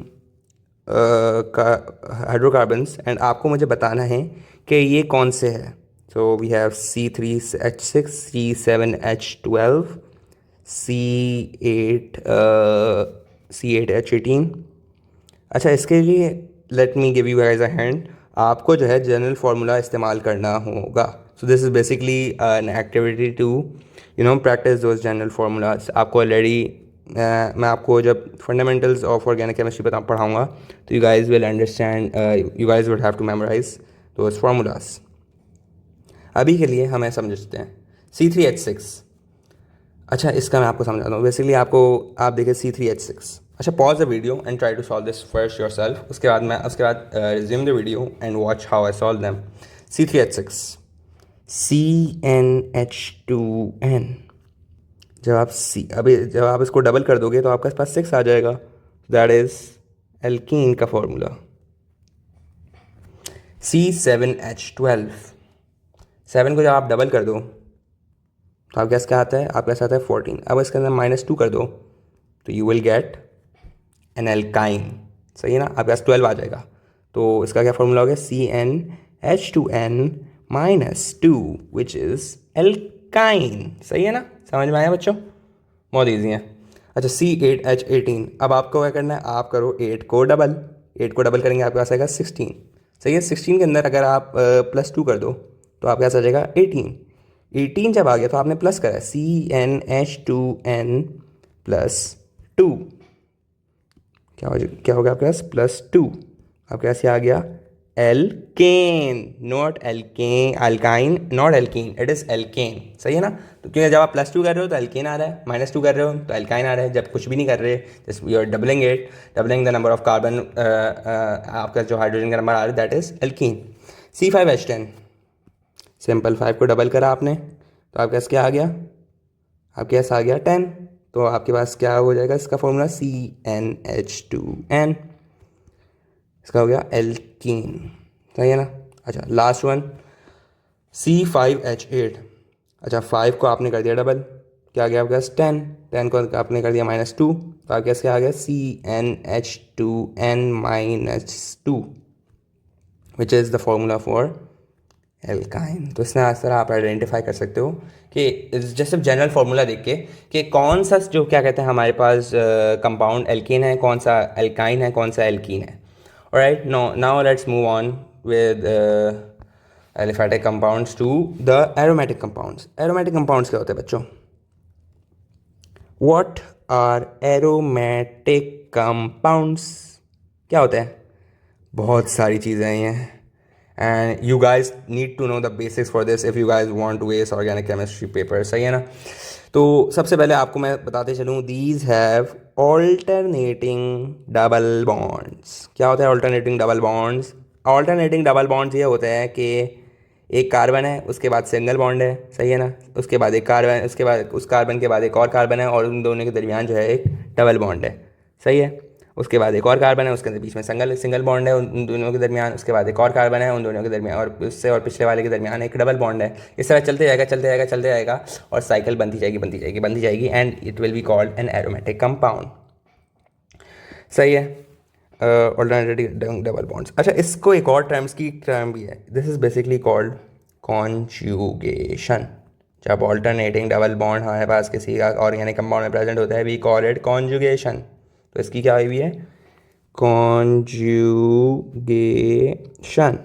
A: hydrocarbons and आपको मुझे बताना है कि ये कौन से है। So we have C3H6, C7H12, C8 C8H18। अच्छा, इसके लिए let me give you guys a hand. आपको जो है जनरल फार्मूला इस्तेमाल करना होगा। So this is basically an activity to you know practice those general formulas. आपको ऑलरेडी मैं आपको जब फंडामेंटल्स ऑफ ऑर्गेनिक केमिस्ट्री पढ़ाऊँगा तो you guys will understand, you guys will have to memorize those formulas. अभी के लिए हमें समझते हैं C3H6। अच्छा, इसका मैं आपको समझाता हूँ। बेसिकली आप देखिए C3H6। अच्छा, pause the video and try to solve this first yourself. उसके बाद resume the video and watch how I solve them. C3H6, CnH2n। जब आप इसको डबल कर दोगे तो आपके पास 6 आ जाएगा। दैट इज एल्कीन का फॉर्मूला। C7H12, 7 को जब आप डबल कर दो तो आपके पास क्या आता है, आपके पास आता है 14। अब इसके अंदर -2 कर दो तो you will get an alkyne, सही है ना। आपके पास 12 आ जाएगा। तो इसका क्या फॉर्मूला हो गया, CnH2n-2 विच इज़ एल्काइन, सही है ना। समझ में आया बच्चों, बहुत ईजी है। अच्छा, C8H18। अब आपको क्या करना है, आप करो 8 को डबल करेंगे आपके पास आएगा 16, सही है। 16 के अंदर अगर आप +2 कर दो तो आपके पास आ जाएगा 18। 18 जब आ गया तो आपने प्लस करा CnH2n+2, क्या हो गया आपके पास +2। आपके पास ये आ गया alkane, not alkane, alkyne not alkene, it is alkane, सही है ना। तो क्योंकि जब आप +2 कर रहे हो तो एल्केन आ रहा है, -2 कर रहे हो तो एल्काइन आ रहा है। जब कुछ भी नहीं कर रहे, just you are doubling the number of carbon, आपका जो हाइड्रोजन का नंबर आ रहा है that is alkene. C5H10, simple 5 को डबल करा आपने तो आपके पास क्या आ गया, आपके पास आ गया 10। तो आपके पास क्या हो जाएगा इसका फॉर्मूला, CnH2n, इसका हो गया एल्कीन, सही है ना। अच्छा, लास्ट वन C5H8। अच्छा, 5 को आपने कर दिया डबल क्या आ गया आपके पास 10, 10 को आपने कर दिया -2, तो आपके पास क्या आ गया CnH2n-2, which is the formula for alkyne. तो इसमें इस तरह आप आइडेंटिफाई कर सकते हो कि जैसे जनरल फार्मूला देख के कि कौन सा जो क्या कहते हैं हमारे पास कंपाउंड एल्कीन है, कौन सा एल्काइन है, कौन सा एल्कीन है। Alright, now let's move on with aliphatic compounds to the aromatic compounds. Aromatic compounds क्या होते हैं बच्चों? What are aromatic compounds? क्या होता है? बहुत सारी चीज़ें हैं ये, and you guys need to know the basics for this if you guys want to waste organic chemistry paper, सही है ना। तो सबसे पहले आपको मैं बताते चलूँ, these have alternating double bonds. क्या होता है alternating double bonds? Alternating double bonds ये होते हैं कि एक कार्बन है, उसके बाद सिंगल बॉन्ड है, सही है ना, उसके बाद एक कार्बन, उसके बाद उस कार्बन के बाद एक और कार्बन है, और उन दोनों के दरमियान जो है एक डबल बॉन्ड है, सही है। उसके बाद एक और कार्बन है, उसके अंदर बीच में सिंगल सिंगल बॉन्ड है उन दोनों के दरमियान, उसके बाद एक और कार्बन है उन दोनों के दरमियान, और उससे और पिछले वाले के दरमियान एक डबल बॉन्ड है। इस तरह चलते जाएगा चलते जाएगा चलते जाएगा, और साइकिल बनती जाएगी बनती जाएगी बनती जाएगी, and it will be called an aromatic compound, सही है। Alternative double bonds. अच्छा, इसको एक और टर्म्स की टर्म भी है, this is basically called conjugation. जब ऑल्टरनेटिंग डबल बॉन्ड हमारे पास किसी का ऑर्गेनिक कंपाउंड में प्रेजेंट होता है, वी कॉल इट कॉन्जुगेशन। तो इसकी क्या हुई है? कॉन्जुगेशन।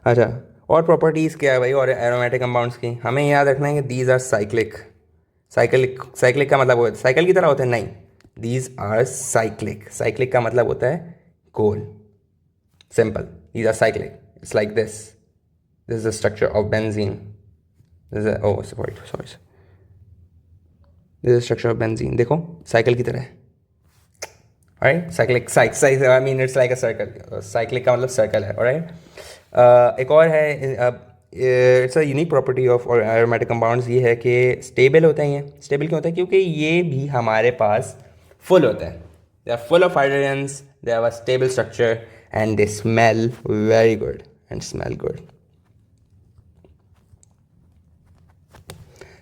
A: अच्छा, और प्रॉपर्टीज़ क्या है भाई और एरोमेटिक कंपाउंड्स की? हमें याद रखना है कि these are cyclic. Cyclic cyclic का मतलब होता है साइकिल की तरह होता है? नहीं, दीज आर साइक्लिक। साइक्लिक का मतलब होता है गोल, simple. These are cyclic, it's like this is the structure of benzene, this is oh sorry sorry this is structure of benzene, देखो साइकिल की तरह है, right. Cyclic I mean it's like a circle, cyclic का मतलब circle है, right. एक और है, it's a unique property of aromatic compounds, ये है कि स्टेबल होते हैं। ये स्टेबल क्यों होता है? क्योंकि ये भी हमारे पास फुल होता है, they are full of hydrogens, they have a stable structure, and they smell very good and smell good,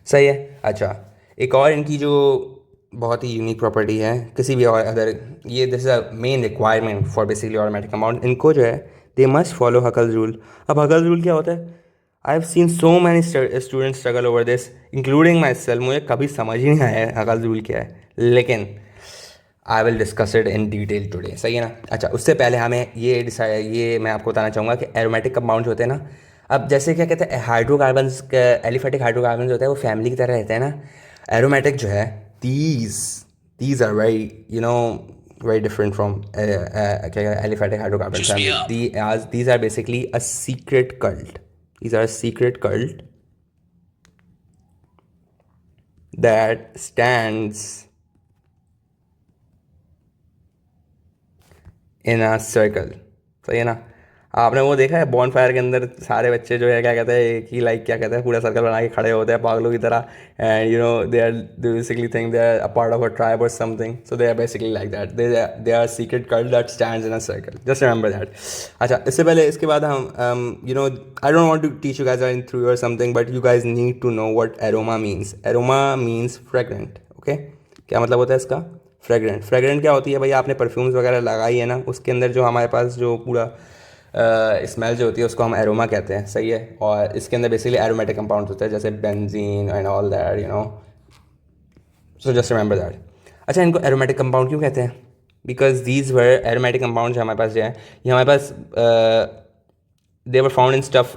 A: सही है। अच्छा, एक और इनकी जो बहुत ही यूनिक प्रॉपर्टी है किसी भी और अदर, ये this is a main requirement for basically automatic compound, इनको जो है दे मस्ट फॉलो हकल रूल। अब हकल रूल क्या होता है? I have seen so many students struggle over this including my self. मुझे कभी समझ ही नहीं आया हकल रूल क्या है, लेकिन I will discuss it in detail today, सही है ना। अच्छा, उससे पहले हमें ये मैं आपको बताना चाहूँगा कि एरोमेटिक कंपाउंड होते हैं ना, अब जैसे क्या कहते हैं हाइड्रोकार्बन्स, एलिफेटिक हाइड्रोकार्बन्स होते हैं, वो फैमिली की तरह रहते हैं ना। एरोमेटिक जो है, these these are very very different from aliphatic hydrocarbon family. These are basically a secret cult. These are a secret cult that stands in a circle. सही है ना। आपने वो देखा है बॉन फायर के अंदर सारे बच्चे जो है क्या कहते हैं, एक ही लाइक क्या कहते हैं पूरा सर्कल बना के खड़े होते हैं पागलों की तरह, and they are basically think they are a part of a tribe और something, so they are basically like that, they are secret cult that stands in a circle, just remember that. अच्छा, इससे पहले इसके बाद हम I don't want to teach you guys in through और something, but you guys need to know what aroma means. Aroma means fragrant, okay. क्या मतलब होता है इसका? फ्रेग्रेंट। फ्रेग्रेंट क्या होती है भाई? आपने परफ्यूम्स वगैरह लगाई है ना, उसके अंदर जो हमारे पास जो पूरा स्मेल जो होती है उसको हम एरोमा कहते हैं, सही है। और इसके अंदर बेसिकली एरोमेटिक कंपाउंड्स होते हैं जैसे benzene and all that, so just remember that. अच्छा, इनको एरोमेटिक कंपाउंड क्यों कहते हैं? Because these were aromatic compound जो हमारे पास जो है, ये हमारे पास they were found in stuff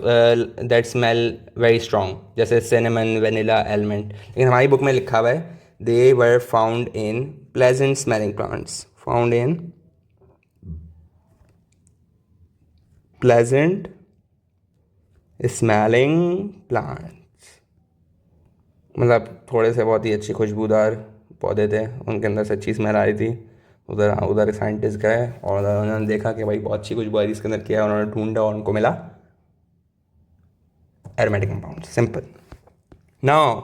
A: that smell very strong, जैसे सिनेमन, वेनिला, एलमंड। लेकिन हमारी बुक में लिखा हुआ है they were found in pleasant smelling plants, found in pleasant smelling plants. मतलब थोड़े से बहुत ही अच्छी खुशबूदार पौधे थे, उनके अंदर से अच्छी स्मेल आ रही थी। उधर साइंटिस्ट गए और उन्होंने देखा कि भाई बहुत अच्छी खुशबू आ रही इसके अंदर, किया उन्होंने ढूंढा और उनको मिला aromatic compound, simple. Now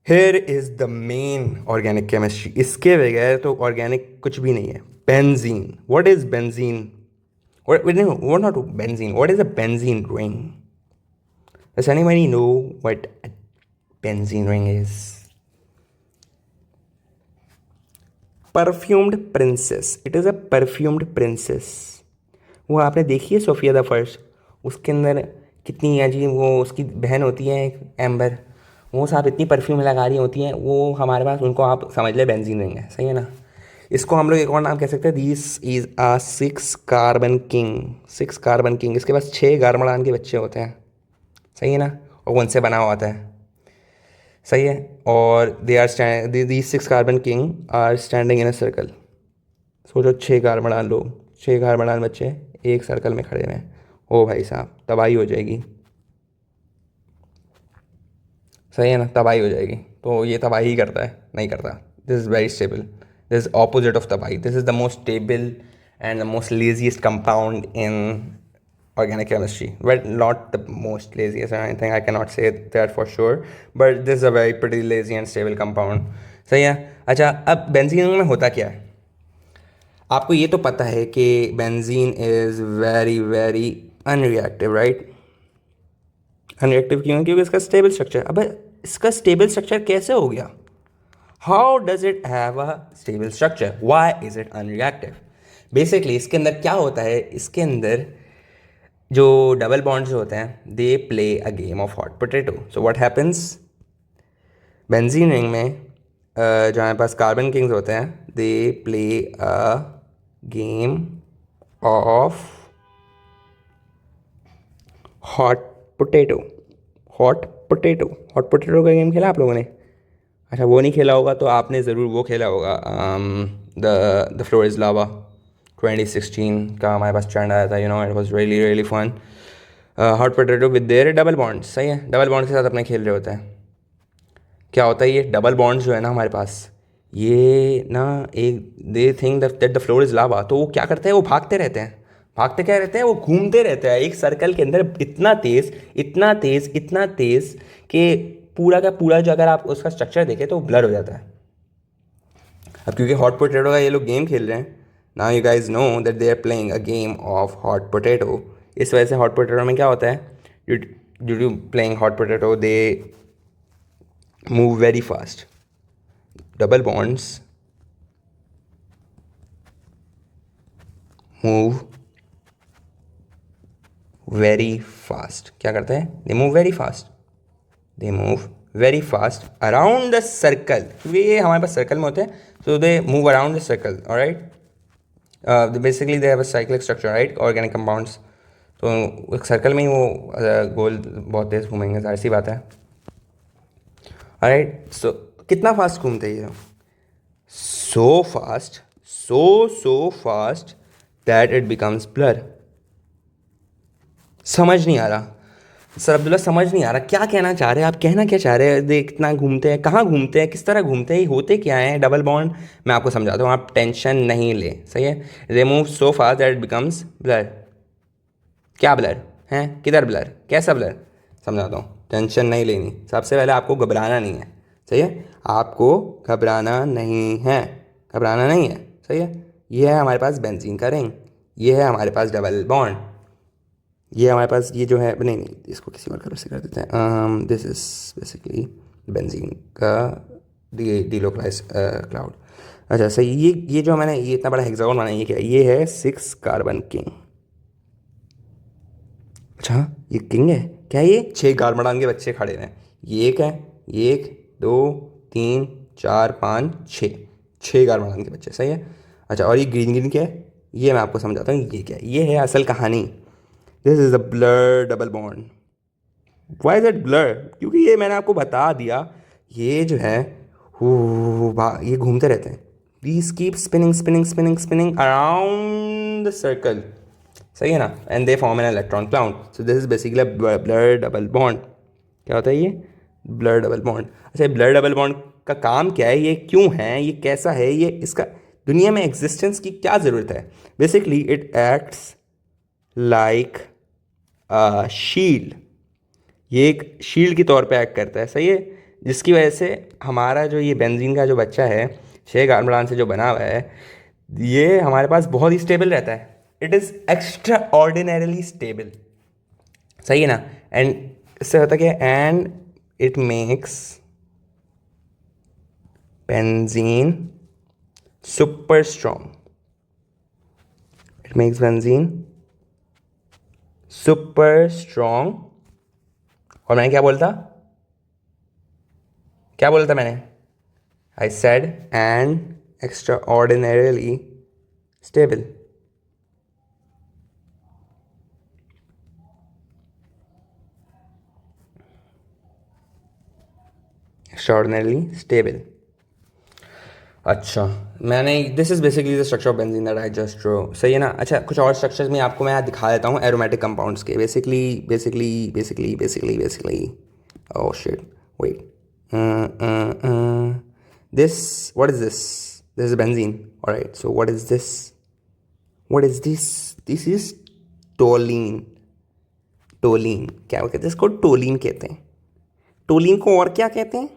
A: here is the main organic chemistry, इसके बगैर तो ऑर्गेनिक कुछ भी नहीं है। Benzene, what is benzene? What not benzene? What is a benzene ring? Does anybody know what benzene ring is perfumed princess, it is a perfumed princess. वो आपने देखी है सोफिया द फर्स्ट, उसके अंदर कितनी अजीब, वो उसकी बहन होती है एक एम्बर, वो साहब इतनी परफ्यूम लगा रही होती हैं, वो हमारे पास उनको आप समझ ले बेंजीन रिंग है, सही है ना। इसको हम लोग एक और नाम कह सकते हैं, this is a six carbon king, six carbon king, इसके पास 6 कार्बन के बच्चे होते हैं, सही है ना, और वो उनसे बना हुआ होता है, सही है। और they are stand, the 6 carbon king are standing in a circle. सोचो 6 कार्बन लोग, 6 कार्बन बच्चे एक सर्कल में खड़े हुए हैं, ओ भाई साहब तबाही हो जाएगी, सही है ना, तबाही हो जाएगी। तो ये तबाही करता है, नहीं करता, this is very stable, this is opposite of तबाही, this is the most stable and the most laziest compound in organic chemistry. Well, not the most laziest or anything, I cannot say that for sure, but this is a very pretty lazy and stable compound. सही है। अच्छा, अब benzene में होता क्या है, आपको ये तो पता है कि benzene is very very unreactive, right. Unreactive क्यों है, क्योंकि इसका स्टेबल स्ट्रक्चर, अब इसका स्टेबल स्ट्रक्चर कैसे हो गया, how does it have a stable structure, why is it unreactive. Basically इसके अंदर क्या होता है, इसके अंदर जो डबल बॉन्ड्स होते हैं they play a game of hot potato. So what happens, benzene ring में जो हमारे पास कार्बन किंग्स होते हैं they play a game of hot potato, hot potato, hot potato का गेम खेला आप लोगों ने। अच्छा, वो नहीं खेला होगा तो आपने ज़रूर वो खेला होगा, द फ्लोर इज़ लावा, 2016 का हमारे पास ट्रेंड आया था, you know, it was really really fun. Hot potato with their double bonds, सही है, डबल बॉन्ड्स के साथ अपने खेल रहे होते हैं। क्या होता है ये डबल बॉन्ड्स जो है ना हमारे पास, ये ना एक they think that the floor is lava, तो वो क्या करते हैं, वो भागते रहते हैं, भागते क्या रहते हैं, वो घूमते रहते हैं एक सर्कल के अंदर, इतना तेज़ इतना तेज़ इतना तेज़ कि पूरा का पूरा जो अगर आप उसका स्ट्रक्चर देखें तो ब्लर हो जाता है। अब क्योंकि हॉट पोटैटो का ये लोग गेम खेल रहे हैं, now you guys know that they are playing a game of hot potato, इस वजह से हॉट पोटैटो में क्या होता है, due to playing hot potato they move very fast, double bonds move very fast, क्या करते हैं, they move very fast, they move very fast around the circle, क्योंकि ये हमारे पास सर्कल में होते हैं, so they move around the circle, alright. Basically they have a cyclic structure, right, organic compounds, तो एक सर्कल में ही वो गोल बहुत तेज़ घूमेंगे, जाहिर सी बात है, ऑलराइट। सो कितना फास्ट घूमते हैं ये, so fast, so fast that it becomes blur. समझ नहीं आ रहा सर अब्दुल्ला, समझ नहीं आ रहा क्या कहना चाह रहे हैं आप, कहना क्या चाह रहे हैं, देख इतना घूमते हैं, कहाँ घूमते हैं, किस तरह घूमते हैं, होते क्या हैं डबल बॉन्ड, मैं आपको समझाता हूँ, आप टेंशन नहीं ले, सही है। They move so fast that it becomes blur, क्या ब्लर हैं, किधर ब्लर, कैसा ब्लर, समझाता हूँ, टेंशन नहीं लेनी, सबसे पहले आपको घबराना नहीं है, सही है, आपको घबराना नहीं है, घबराना नहीं है, सही है। ये है हमारे पास बेंजीन का रिंग, ये है हमारे पास डबल बॉन्ड, ये हमारे पास ये जो है, नहीं नहीं इसको किसी और कलर से कर देते हैं, दिस इज बेसिकली बेंजीन का डीलोकलाइज क्लाउड। अच्छा सही, ये जो मैंने ये इतना बड़ा हेक्सागोन बनाया, ये क्या है, ये है 6 कार्बन किंग। अच्छा ये किंग है क्या, ये 6 कार्बन के बच्चे खड़े हैं, ये एक है, ये 1 2 3 4 5 6 कार्बन के बच्चे, सही है। अच्छा और ये ग्रीन ग्रीन क्या है, ये मैं आपको समझाता हूँ, ये क्या है, ये है असल कहानी, this is a blur double bond. Why is it blur, क्योंकि ये मैंने आपको बता दिया, ये जो है ये घूमते रहते हैं, these keep spinning spinning spinning spinning around the circle, सही है ना, and they form an electron cloud, so this is basically blur double bond. क्या होता है ये ब्लर डबल बॉन्ड। अच्छा ब्लर डबल बॉन्ड का काम क्या है, ये क्यों है, ये कैसा है, ये इसका दुनिया में एग्जिस्टेंस की क्या ज़रूरत है। Basically it acts like shield, ये एक शील्ड के तौर पे एक्ट करता है, सही है, जिसकी वजह से हमारा जो ये बेंजीन का जो बच्चा है 6 कार्बन से जो बना हुआ है, ये हमारे पास बहुत ही स्टेबल रहता है, it is extra ordinarily stable, सही है ना। एंड इससे होता क्या है, and it makes benzene super strong. It makes benzene super strong. और मैंने क्या बोला था मैंने? I said and extraordinarily stable. Extraordinarily stable. अच्छा, मैंने this is basically the structure of benzene that I just drew. सही है ना? अच्छा, कुछ और स्ट्रक्चर्स में आपको मैं दिखा देता हूँ एरोमेटिक कंपाउंड्स के. Basically oh shit, wait. This, what is this? This is benzene. Alright, so what is this? This is toluene. क्या कहते हैं इसको? टोलीन कहते हैं. टोलीन को और क्या कहते हैं?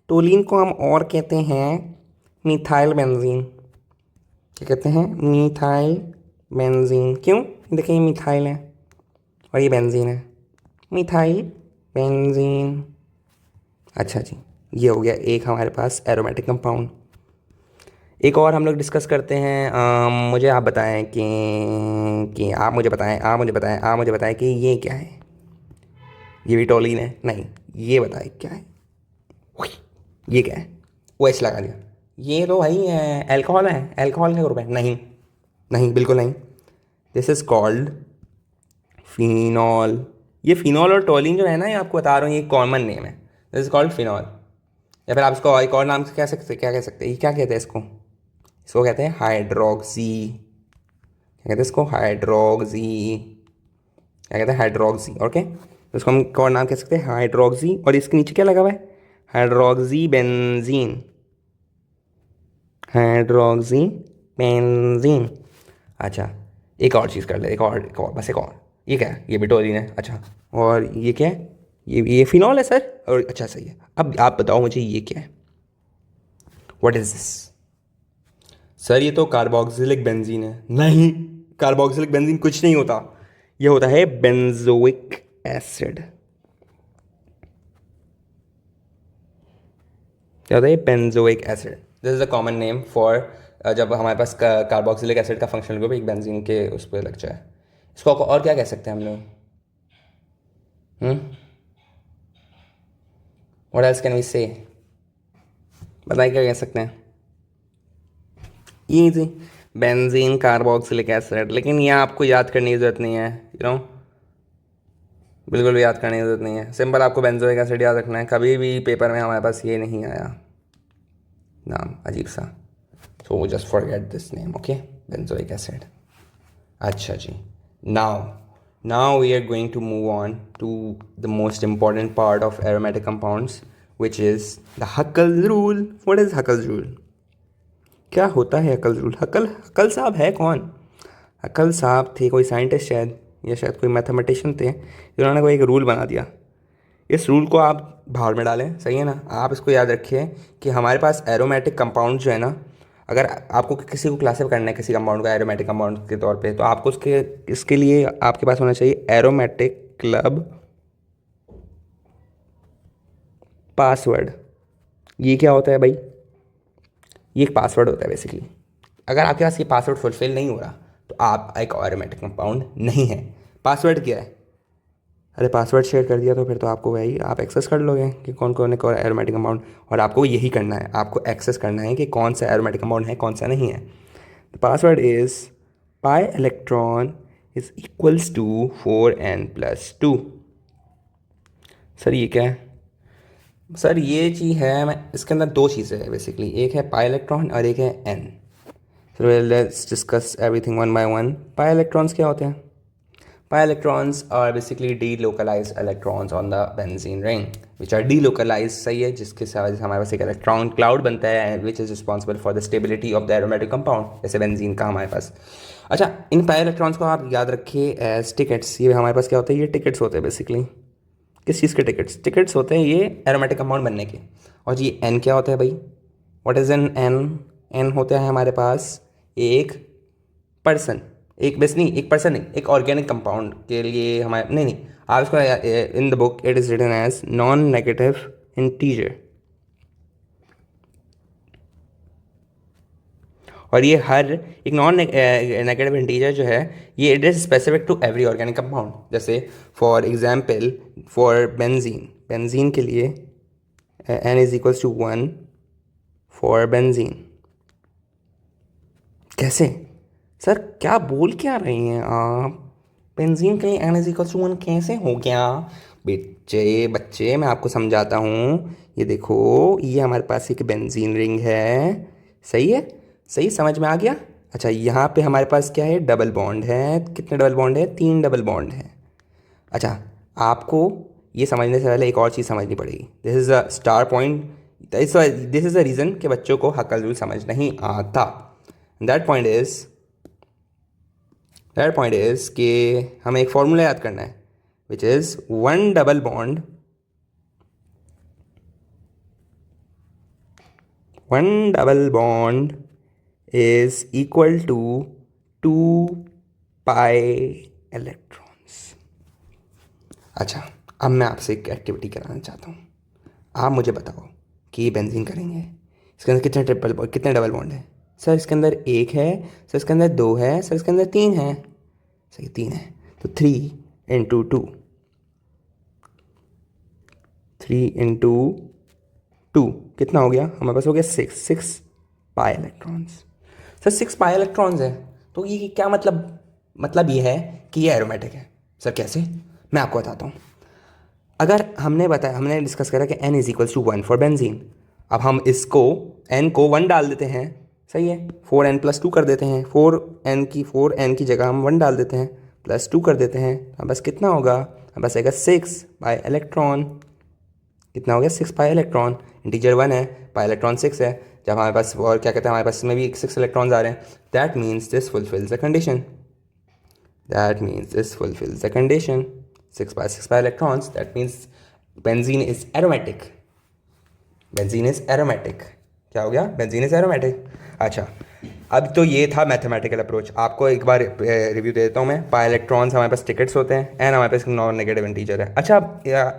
A: टोलीन को हम और कहते हैं मिथाइल बेंजीन. क्या कहते हैं? Methyl benzene. क्यों? देखिए, ये मिथाइल है और ये बेंजीन है. Methyl benzene. अच्छा जी, ये हो गया एक हमारे पास एरोमेटिक कंपाउंड. एक और हम लोग डिस्कस करते हैं. मुझे आप बताएं कि आप मुझे बताएं कि ये क्या है? ये भी टोलीन है? नहीं. ये बताएं क्या है? ये क्या है? वो एच लगा दिया. ये तो भाई अल्कोहल है. अल्कोहल का ग्रुप है. नहीं, बिल्कुल नहीं. This is called phenol. ये फिनॉल और टोलिन जो है ना, ये आपको बता रहा हूँ, ये कॉमन नेम है. This is called phenol. या फिर आप इसको एक और नाम से क्या कह सकते हैं? ये क्या कहते हैं इसको कहते हैं हाइड्रोक्सी. क्या कहते हैं इसको? हाइड्रोक्सी. ओके, तो इसको हम एक और नाम कह सकते हैं हाइड्रोक्सी. और इसके नीचे क्या लगा हुआ है? Hydroxy benzene. अच्छा, एक और चीज़ कर ले. एक और बस एक और. ये क्या है? ये भी टोलीन है. अच्छा, और ये क्या है? ये फिनॉल है सर. और अच्छा, सही है. अब आप बताओ मुझे, ये क्या है? What is this? सर, ये तो कार्बोक्सिलिक बेंजीन है. नहीं, कार्बोक्सिलिक बेंजीन कुछ नहीं होता. ये होता है बेंजोइक एसिड. क्या होता है? Benzoic acid. This is a common name for जब हमारे पास कार्बोक्सिलिक एसिड का फंक्शनल ग्रुप एक बेंजीन के उस पर लग जाए. इसको और क्या कह सकते हैं हम लोग? व्हाट एल्स कैन वी से? बताइए, क्या कह सकते हैं? ये थी बेंजीन कार्बोक्सिलिक एसिड. लेकिन ये आपको याद करने की ज़रूरत नहीं है. बिल्कुल भी याद करने की ज़रूरत नहीं है. सिंपल आपको बेंजोइक एसिड याद रखना है. कभी भी पेपर में हमारे पास ये नहीं आया नाम अजीब सा. So just forget this name. Okay, benzoic acid. अच्छा जी, now we are going to move on to the most important part of aromatic compounds, which is the Huckel's rule. What is Huckel's rule? क्या होता है हकल rule? हकल साहब है कौन? हकल साहब थे कोई साइंटिस्ट शायद, या शायद कोई मैथमेटिशियन थे. इन्होंने कोई एक रूल बना दिया. इस रूल को आप भाड़ में डालें. सही है ना? आप इसको याद रखिए कि हमारे पास एरोमेटिक कंपाउंड जो है ना, अगर आपको किसी को क्लासिफाई करना है किसी कंपाउंड का एरोमेटिक कंपाउंड के तौर पे, तो आपको इसके लिए आपके पास होना चाहिए एरोमेटिक क्लब पासवर्ड. ये क्या होता है भाई? ये एक पासवर्ड होता है बेसिकली. अगर आपके पास ये पासवर्ड फुलफिल नहीं हो रहा तो आप एक एरोमेटिक कंपाउंड नहीं है. पासवर्ड क्या है? अरे पासवर्ड शेयर कर दिया तो फिर तो आपको वही आप एक्सेस कर लोगे कि कौन कौन है एरोमेटिक कंपाउंड. और आपको यही करना है, आपको एक्सेस करना है कि कौन सा एरोमेटिक कंपाउंड है, कौन सा नहीं है. The password is pi electron is equals to 4n+2. Sir ये क्या है? सर ये चीज़ है, मैं इसके अंदर दो चीज़ें हैं बेसिकली. एक है पाई इलेक्ट्रॉन और एक है n. So let's discuss everything one by one. Pi electrons क्या होते हैं? Pi electrons are basically delocalized electrons on the benzene ring, which are delocalized. सही है, जिसके वजह से हमारे पास एक इलेक्ट्रॉन क्लाउड बनता है which is responsible for the stability of the aromatic compound, जैसे बेंजीन का हमारे पास. अच्छा, इन पाई इलेक्ट्रॉन्स को आप याद रखिए एज टिकट्स. ये हमारे पास क्या होते हैं? ये टिकट्स होते हैं बेसिकली. किस चीज़ के टिकट्स? टिकट्स होते हैं ये एरोमेटिक कंपाउंड बनने के. और ये एन क्या होता है भाई? What is an? एन होता है हमारे पास एक पर्सन, एक बस नहीं, एक पर्सन नहीं, एक ऑर्गेनिक कंपाउंड के लिए हमारे नहीं नहीं, आप इसको in the book it is written as non negative integer. और ये हर एक नॉन नेगेटिव इंटीजर जो है ये it is specific to every organic compound. जैसे for example for benzene, benzene के लिए n is equals to 1 for benzene. कैसे सर, क्या बोल क्या रहे हैं आप? बेंजीन के लिए n इज इक्वल्स टू 1 कैसे हो गया? बच्चे बच्चे मैं आपको समझाता हूँ। ये देखो, ये हमारे पास एक बेंजीन रिंग है, सही है, सही समझ में आ गया। अच्छा, यहाँ पे हमारे पास क्या है, डबल बॉन्ड है। कितने डबल बॉन्ड है? 3 डबल बॉन्ड है। अच्छा, आपको ये समझने से पहले एक और चीज़ समझनी पड़ेगी। This is a star point, this is a reason कि बच्चों को हक्कल रूल समझ नहीं आता। दैट पॉइंट इज़ कि हमें एक फॉर्मूला याद करना है which is one double bond, one double bond is equal to 2 pi electrons। अच्छा, अब मैं आपसे एक एक्टिविटी कराना चाहता हूँ। आप मुझे बताओ कि ये बेंजीन करेंगे, इसके अंदर कितने डबल बॉन्ड है? सर इसके अंदर एक है, सर इसके अंदर दो है, सर इसके अंदर तीन है। सही, तीन है। तो 3 इंटू 2 कितना हो गया हमारे पास? हो गया 6 pi electrons. Sir 6 pi electrons है, तो ये क्या मतलब ये है कि ये एरोमेटिक है। सर कैसे? मैं आपको बताता हूँ। अगर हमने डिस्कस करा कि n is equals to 1 for benzene. अब हम इसको n को 1 डाल देते हैं, सही है, 4n+2 कर देते हैं। 4n की जगह हम 1 डाल देते हैं, +2 कर देते हैं। अब बस कितना होगा? अब बस आएगा 6 पाई इलेक्ट्रॉन। कितना हो गया? 6 पाई इलेक्ट्रॉन। इंटीजर 1 है, पाई इलेक्ट्रॉन 6 है। जब हमारे पास और क्या कहते हैं, हमारे पास इसमें भी 6 इलेक्ट्रॉन्स आ रहे हैं। That means this fulfils the condition. 6 by 6 by electrons, that means benzene is aromatic। क्या हो गया? Benzene is aromatic. अच्छा, अब तो ये था मैथमेटिकल अप्रोच। आपको एक बार रिव्यू दे देता हूँ मैं। पाई इलेक्ट्रॉन्स हमारे पास टिकट्स होते हैं, एंड हमारे पास नॉन नेगेटिव इंटीजर है। अच्छा,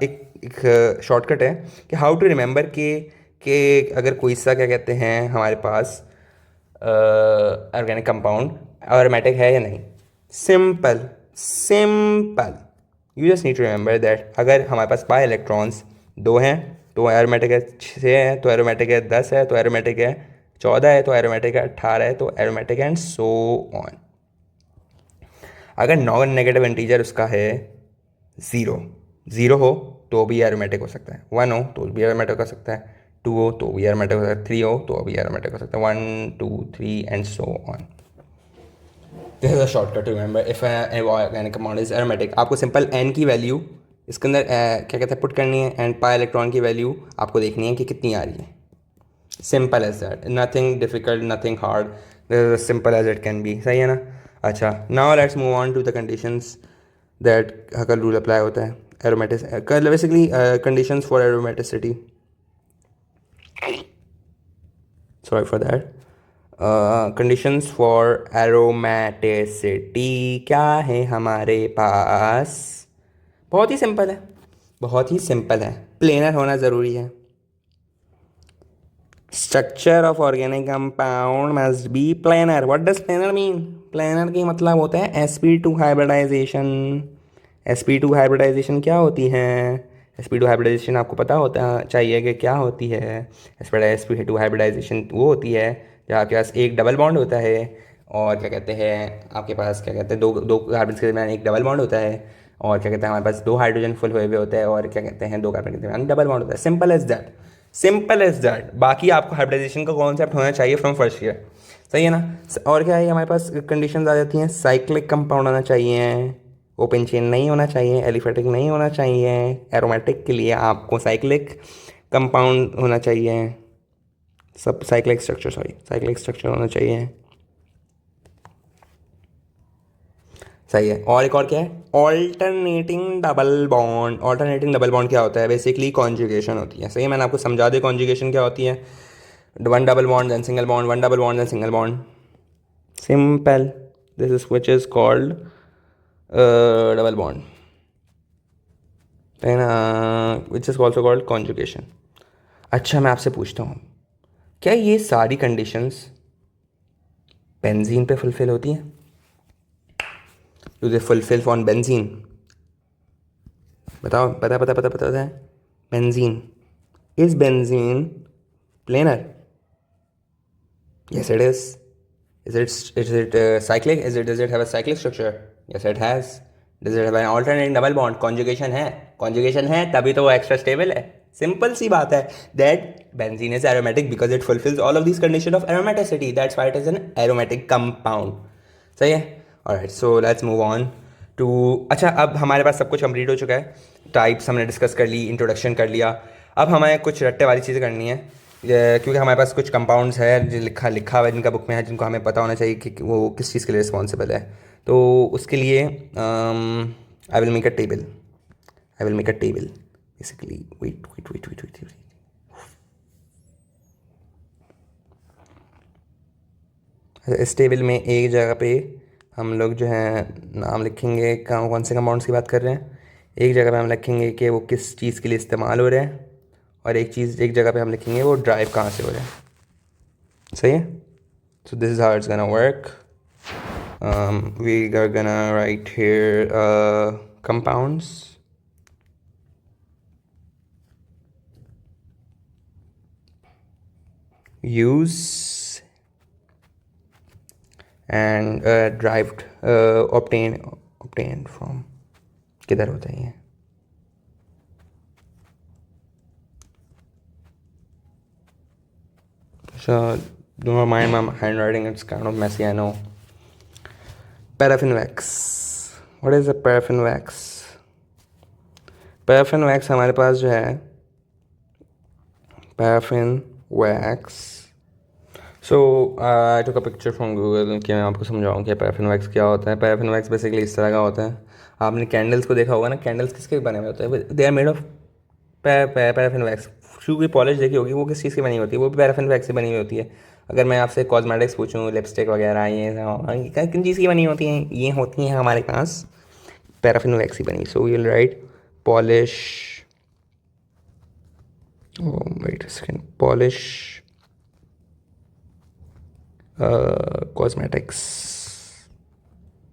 A: एक शॉर्टकट है कि हाउ टू रिमेंबर कि अगर कोई सा क्या कहते हैं हमारे पास ऑर्गेनिक कंपाउंड एरोमेटिक है या नहीं। Simple you just need to remember that अगर हमारे पास पाई इलेक्ट्रॉन्स 2 हैं तो एरोमेटिक है, 6 है तो एरोमेटिक है, 10 है तो एरोमेटिक है, 14 है तो एरोमेटिक है, 18 है तो एरोमेटिक है, एंड सो ऑन। अगर नॉन नेगेटिव इंटीजर उसका है 0 हो तो भी एरोमेटिक हो सकता है, 1 हो तो भी एरोमेटिक हो सकता है, 2 हो तो भी एरोमेटिक हो सकता है, 3 हो तो भी एरोमेटिक हो सकता है, 1 2 3 and so on. This is a shortcut to remember if organic compound is aromatic. आपको सिंपल n की वैल्यू इसके अंदर क्या कहते हैं पुट करनी है, एंड पाई इलेक्ट्रॉन की वैल्यू आपको देखनी है कि कितनी आ रही है। Simple as that, nothing difficult, nothing hard, this is simple as it can be. सही है ना? अच्छा, now let's move on to the conditions that हकल rule apply होता है aromatic, basically conditions for aromaticity. Sorry for that. Conditions for aromaticity क्या है हमारे पास? बहुत ही सिंपल है, बहुत ही सिंपल है। प्लेनर होना ज़रूरी है। Structure of organic compound must be planar. What does planar mean? Planar की मतलब होता है sp2 हाइब्रिडाइजेशन। sp2 हाइब्रिडाइजेशन क्या होती है? sp2 हाइब्रिडाइजेशन आपको पता होता चाहिए कि क्या होती है। sp2 हाइब्रिडाइजेशन वो होती है जहाँ आपके पास एक डबल बॉन्ड होता है, और क्या कहते हैं आपके पास क्या कहते हैं दो दो कार्बन के दरमियान एक डबल बॉन्ड होता है, और क्या कहते हैं हमारे पास 2 हाइड्रोजन फुल हुए हुए होते हैं, और क्या कहते हैं 2 कार्बन के दरमियान डबल बॉन्ड होता है। Simple as that, simple as that. बाकी आपको हाइब्रिडाइजेशन का कॉन्सेप्ट होना चाहिए फ्रॉम फर्स्ट ईयर, सही है ना? और क्या है हमारे पास कंडीशंस आ जाती हैं। साइक्लिक कंपाउंड होना चाहिए, ओपन चेन नहीं होना चाहिए, एलिफेटिक नहीं होना चाहिए। एरोमेटिक के लिए आपको साइक्लिक कंपाउंड होना चाहिए, सब साइक्लिक स्ट्रक्चर होना चाहिए, सही है। और एक और क्या है? Alternating double bond. Alternating double bond क्या होता है? बेसिकली कॉन्जुगेशन होती है, सही है। मैंने आपको समझा दिया कॉन्जुगेशन क्या होती है। 1 double bond then single bond, 1 double bond then single bond, simple. This is which is called double bond and which is also called conjugation. अच्छा मैं आपसे पूछता हूँ, क्या ये सारी कंडीशंस बेंजीन पे फुलफिल होती हैं? Do they fulfil on benzene? बताओ, पता है? Benzene, is benzene planar? Yes, it is. Is it cyclic? Does it have a cyclic structure? Yes, it has. Does it have an alternate double bond? Conjugation है. Conjugation है तभी तो वो extra stable है. Simple सी बात है. That benzene is aromatic because it fulfills all of these conditions of aromaticity. That's why it is an aromatic compound. सही है? Alright, so let's move on to. अच्छा, अब हमारे पास सब कुछ कंप्लीट हो चुका है. टाइप्स हमने डिस्कस कर ली, इंट्रोडक्शन कर लिया. अब हमें कुछ रट्टे वाली चीज़ें करनी है, क्योंकि हमारे पास कुछ कंपाउंड्स है जो लिखा हुआ है जिनका बुक में है, जिनको हमें पता होना चाहिए कि वो किस चीज़ के लिए रिस्पॉन्सिबल है. तो उसके लिए I will make a table basically. Wait. इस टेबल में एक जगह पे हम लोग जो है नाम लिखेंगे, कौन से कंपाउंड्स की बात कर रहे हैं. एक जगह पे हम लिखेंगे कि वो किस चीज़ के लिए इस्तेमाल हो रहे हैं, और एक जगह पे हम लिखेंगे वो ड्राइव कहाँ से हो रहा है. सही है? So this is how it's gonna work. We are gonna write here compounds, use and derived, obtained from. किधर होता है ये? So do not mind my handwriting, it's kind of messy, I know. Paraffin wax. What is a paraffin wax? Paraffin wax हमारे पास जो है paraffin wax. So I took a picture from Google कि मैं आपको समझाऊँ कि paraffin wax क्या होता है. paraffin wax basically इस तरह का होता है. आपने कैंडल्स को देखा होगा ना, कैंडल्स किसके बने हुए होते हैं? They are made of paraffin wax. Shoe की पॉलिश देखी होगी, वो किस चीज़ की बनी होती है? वो भी पैराफिन वैक्स से बनी हुई होती है. अगर मैं आपसे कॉस्मेटिक्स पूछूं, लिपस्टिक वगैरह ये किन चीज़ की बनी होती हैं? ये होती हैं हमारे पास पैराफिन वैक्स ही बनी. So we will write polish, wait second, polish cosmetics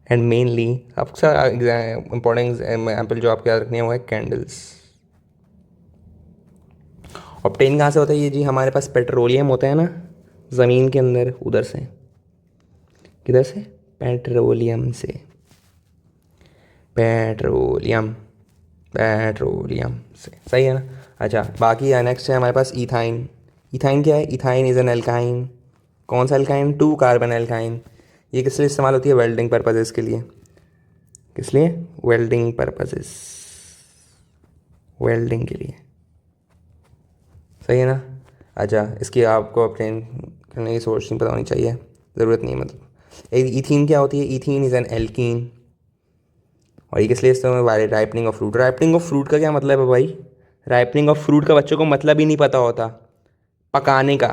A: and mainly आपका इंपॉर्टेंट एग्जाम्पल जो आपको याद रखनी है वो है कैंडल्स. ऑब्टेन कहाँ से होता है ये जी? हमारे पास पेट्रोलियम होता है ना ज़मीन के अंदर, उधर से. किधर से? पेट्रोलियम से. पेट्रोलियम से. सही है ना? अच्छा, बाकी नेक्स्ट है हमारे पास ईथाइन. ईथाइन क्या है? ईथाइन इज़ एन एल्काइन. कौन सा एल्काइन? 2 carbon alkyne. ये किस लिए इस्तेमाल होती है? वेल्डिंग पर्पजेज़ के लिए. किस लिए? वेल्डिंग पर्पजेज़, वेल्डिंग के लिए. सही है ना? अच्छा, इसकी आपको ऑब्टेन करने की सोर्स नहीं पता होनी चाहिए, ज़रूरत नहीं है. मतलब ईथीन क्या होती है? Ethene is an alkene. और ये किस लिए इस्तेमाल? Ripening of fruit. Ripening of fruit का क्या मतलब है भाई? राइपनिंग ऑफ फ्रूट का बच्चों को मतलब ही नहीं पता होता. पकाने का,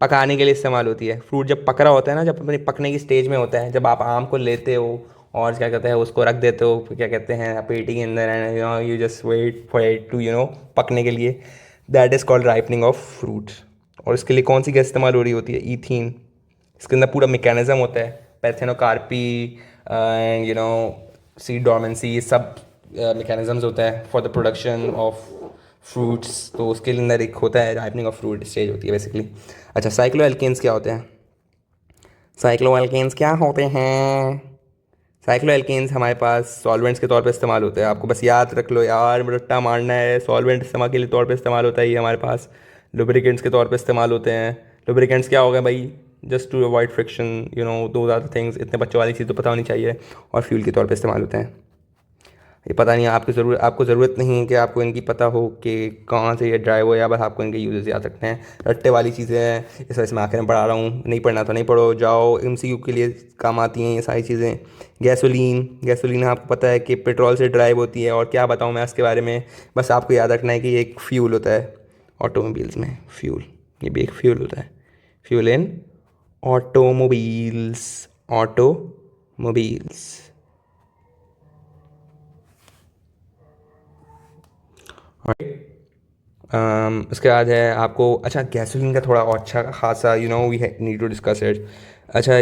A: पकाने के लिए इस्तेमाल होती है. फ्रूट जब पक रहा होता है ना, जब अपनी पकने की स्टेज में होता है, जब आप आम को लेते हो और क्या कहते हैं उसको रख देते हो, क्या कहते हैं, पेटी के अंदर, and you just wait for it to पकने के लिए, that is called ripening of fruit. और इसके लिए कौन सी गैस इस्तेमाल हो रही होती है? ईथीन. इसके अंदर पूरा मैकेनिज्म होता है, पैथेनोकार्पी एंड सीड डोर्मेंसी, ये सब मैकेनिज्म्स होता है for the production of fruits. तो उसके अंदर एक होता है राइपनिंग ऑफ फ्रूट स्टेज होती है बेसिकली. अच्छा, साइक्लोएल्केन्स क्या होते हैं? साइक्लोएल्केन्स क्या होते हैं? साइक्लोएल्केन्स हमारे पास सॉल्वेंट्स के तौर पे इस्तेमाल होते हैं. आपको बस याद रख लो यार, रट्टा मारना है. सॉल्वेंट इस्तेमाल के लिए तौर पे इस्तेमाल होता है ये हमारे पास. लुब्रिकेंट्स के तौर पे इस्तेमाल होते हैं. लुब्रिकेंट्स क्या होगा भाई? जस्ट टू अवॉइड फ्रिक्शन, दो आर द थिंग्स. इतने बच्चों वाली चीज़ तो पता होनी चाहिए. और फ्यूल के तौर पे इस्तेमाल होते हैं. ये पता नहीं, आपको ज़रूरत नहीं है कि आपको इनकी पता हो कि कहाँ से ये ड्राइव हो, या बस आपको इनके यूजेस याद रखते हैं. रट्टे वाली चीज़ें हैं, इस वजह से मैं आखिर में पढ़ा रहा हूँ. नहीं पढ़ना तो नहीं पढ़ो, जाओ. MCQ के लिए काम आती हैं ये सारी चीज़ें. गैसोलीन आपको पता है कि पेट्रोल से ड्राइव होती है. और क्या बताऊँ मैं उसके बारे में, बस आपको याद रखना है कि ये एक फ्यूल होता है ऑटोमोबाइल्स में. फ्यूल, ये भी एक फ्यूल होता है. Fuel in automobiles. मोबाइल्स। उसके बाद है आपको, अच्छा गैसोलीन का थोड़ा और अच्छा खासा we need to discuss it. अच्छा,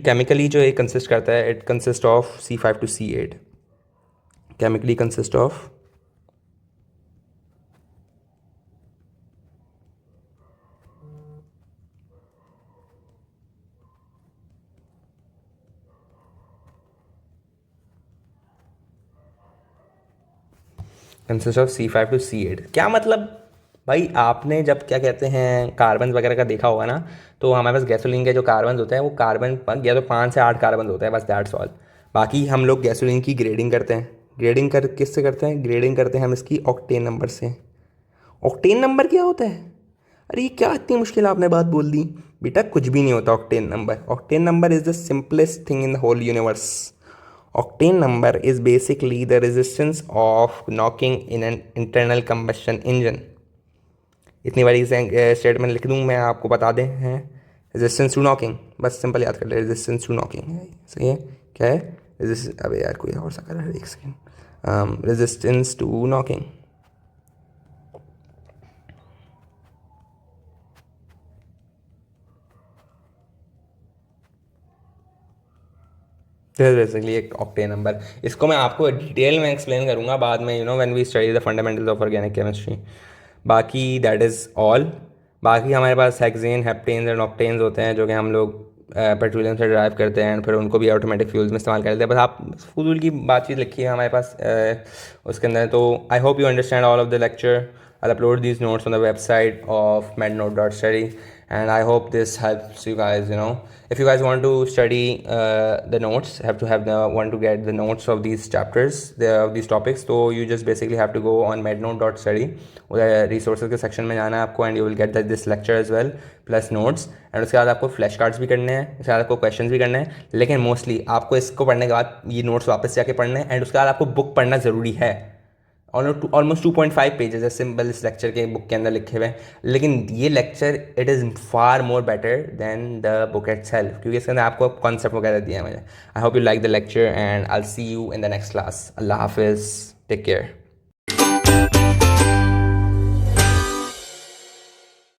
A: केमिकली जो ये कंसिस्ट करता है, it consist of C5 to C8, chemically consist of C5 to C8। क्या मतलब? भाई आपने जब क्या कहते हैं कार्बन वगैरह का देखा होगा ना, तो हमारे पास गैसोलीन के जो कार्बन होते हैं वो कार्बन या तो 5 से 8 कार्बन होते हैं, बस दैट्स ऑल। बाकी हम लोग गैसोलीन की ग्रेडिंग करते हैं। ग्रेडिंग कर किससे करते हैं? ग्रेडिंग करते हैं हम इसकी ऑक्टेन नंबर से। ऑक्टेन नंबर क्या होता है? अरे ये क्या इतनी मुश्किल आपने बात बोल दी। बेटा कुछ भी नहीं होता octane number. Octane number is the simplest thing in the whole universe. Octane number is basically the resistance of knocking in an internal combustion engine। इतनी बड़ी स्टेटमेंट लिख दूँ मैं, आपको बता दें हैं रेजिस्टेंस टू नॉकिंग, बस सिंपल याद कर ले, रेजिस्टेंस टू नॉकिंग है। सही है? क्या है? रेजिस्ट, अबे यार कोई और सा कर रहा है, एक सेकेंड। Resistance to knocking. बेसिकली एक ऑक्टेन नंबर, इसको मैं आपको डिटेल में एक्सप्लेन करूँगा बाद में, when we study the fundamentals of organic chemistry. बाकी दैट इज़ ऑल। बाकी हमारे पास हेक्सेन, हेप्टेन्स एंड ऑक्टेन्स होते हैं जो कि हम लोग पेट्रोलियम से ड्राइव करते हैं, फिर उनको भी ऑटोमेटिक फ्यूल्स में इस्तेमाल करते हैं। बस आप फजूल की बातचीत लिखी है हमारे पास उसके अंदर। तो आई hope you understand all of the lecture. I'll upload these notes on the website of mednote.study, and I hope this helps you guys. If you guys want to study the notes, want to get the notes of these chapters, these topics, so you just basically have to go on mednote.study, resources के section में जाना है आपको, and you will get this lecture as well plus notes। And उसके बाद आपको flash cards भी करने हैं, उसके बाद आपको क्वेश्चंस भी करने हैं, लेकिन मोस्टली आपको इसको पढ़ने के बाद ये नोट्स वापस जाके पढ़ने हैं, एंड उसके बाद आपको बुक पढ़ना ज़रूरी है। ऑलमोस्ट 2.5 पेजेस है सिंपल इस लेक्चर के बुक के अंदर लिखे हुए हैं, लेकिन ये lecture it is far more better than the book itself, क्योंकि इसके अंदर आपको कॉन्सेप्ट वगैरह दिया है मुझे। I hope you like the lecture and I will see you in the next class. अल्लाह हाफिज़, टेक केयर।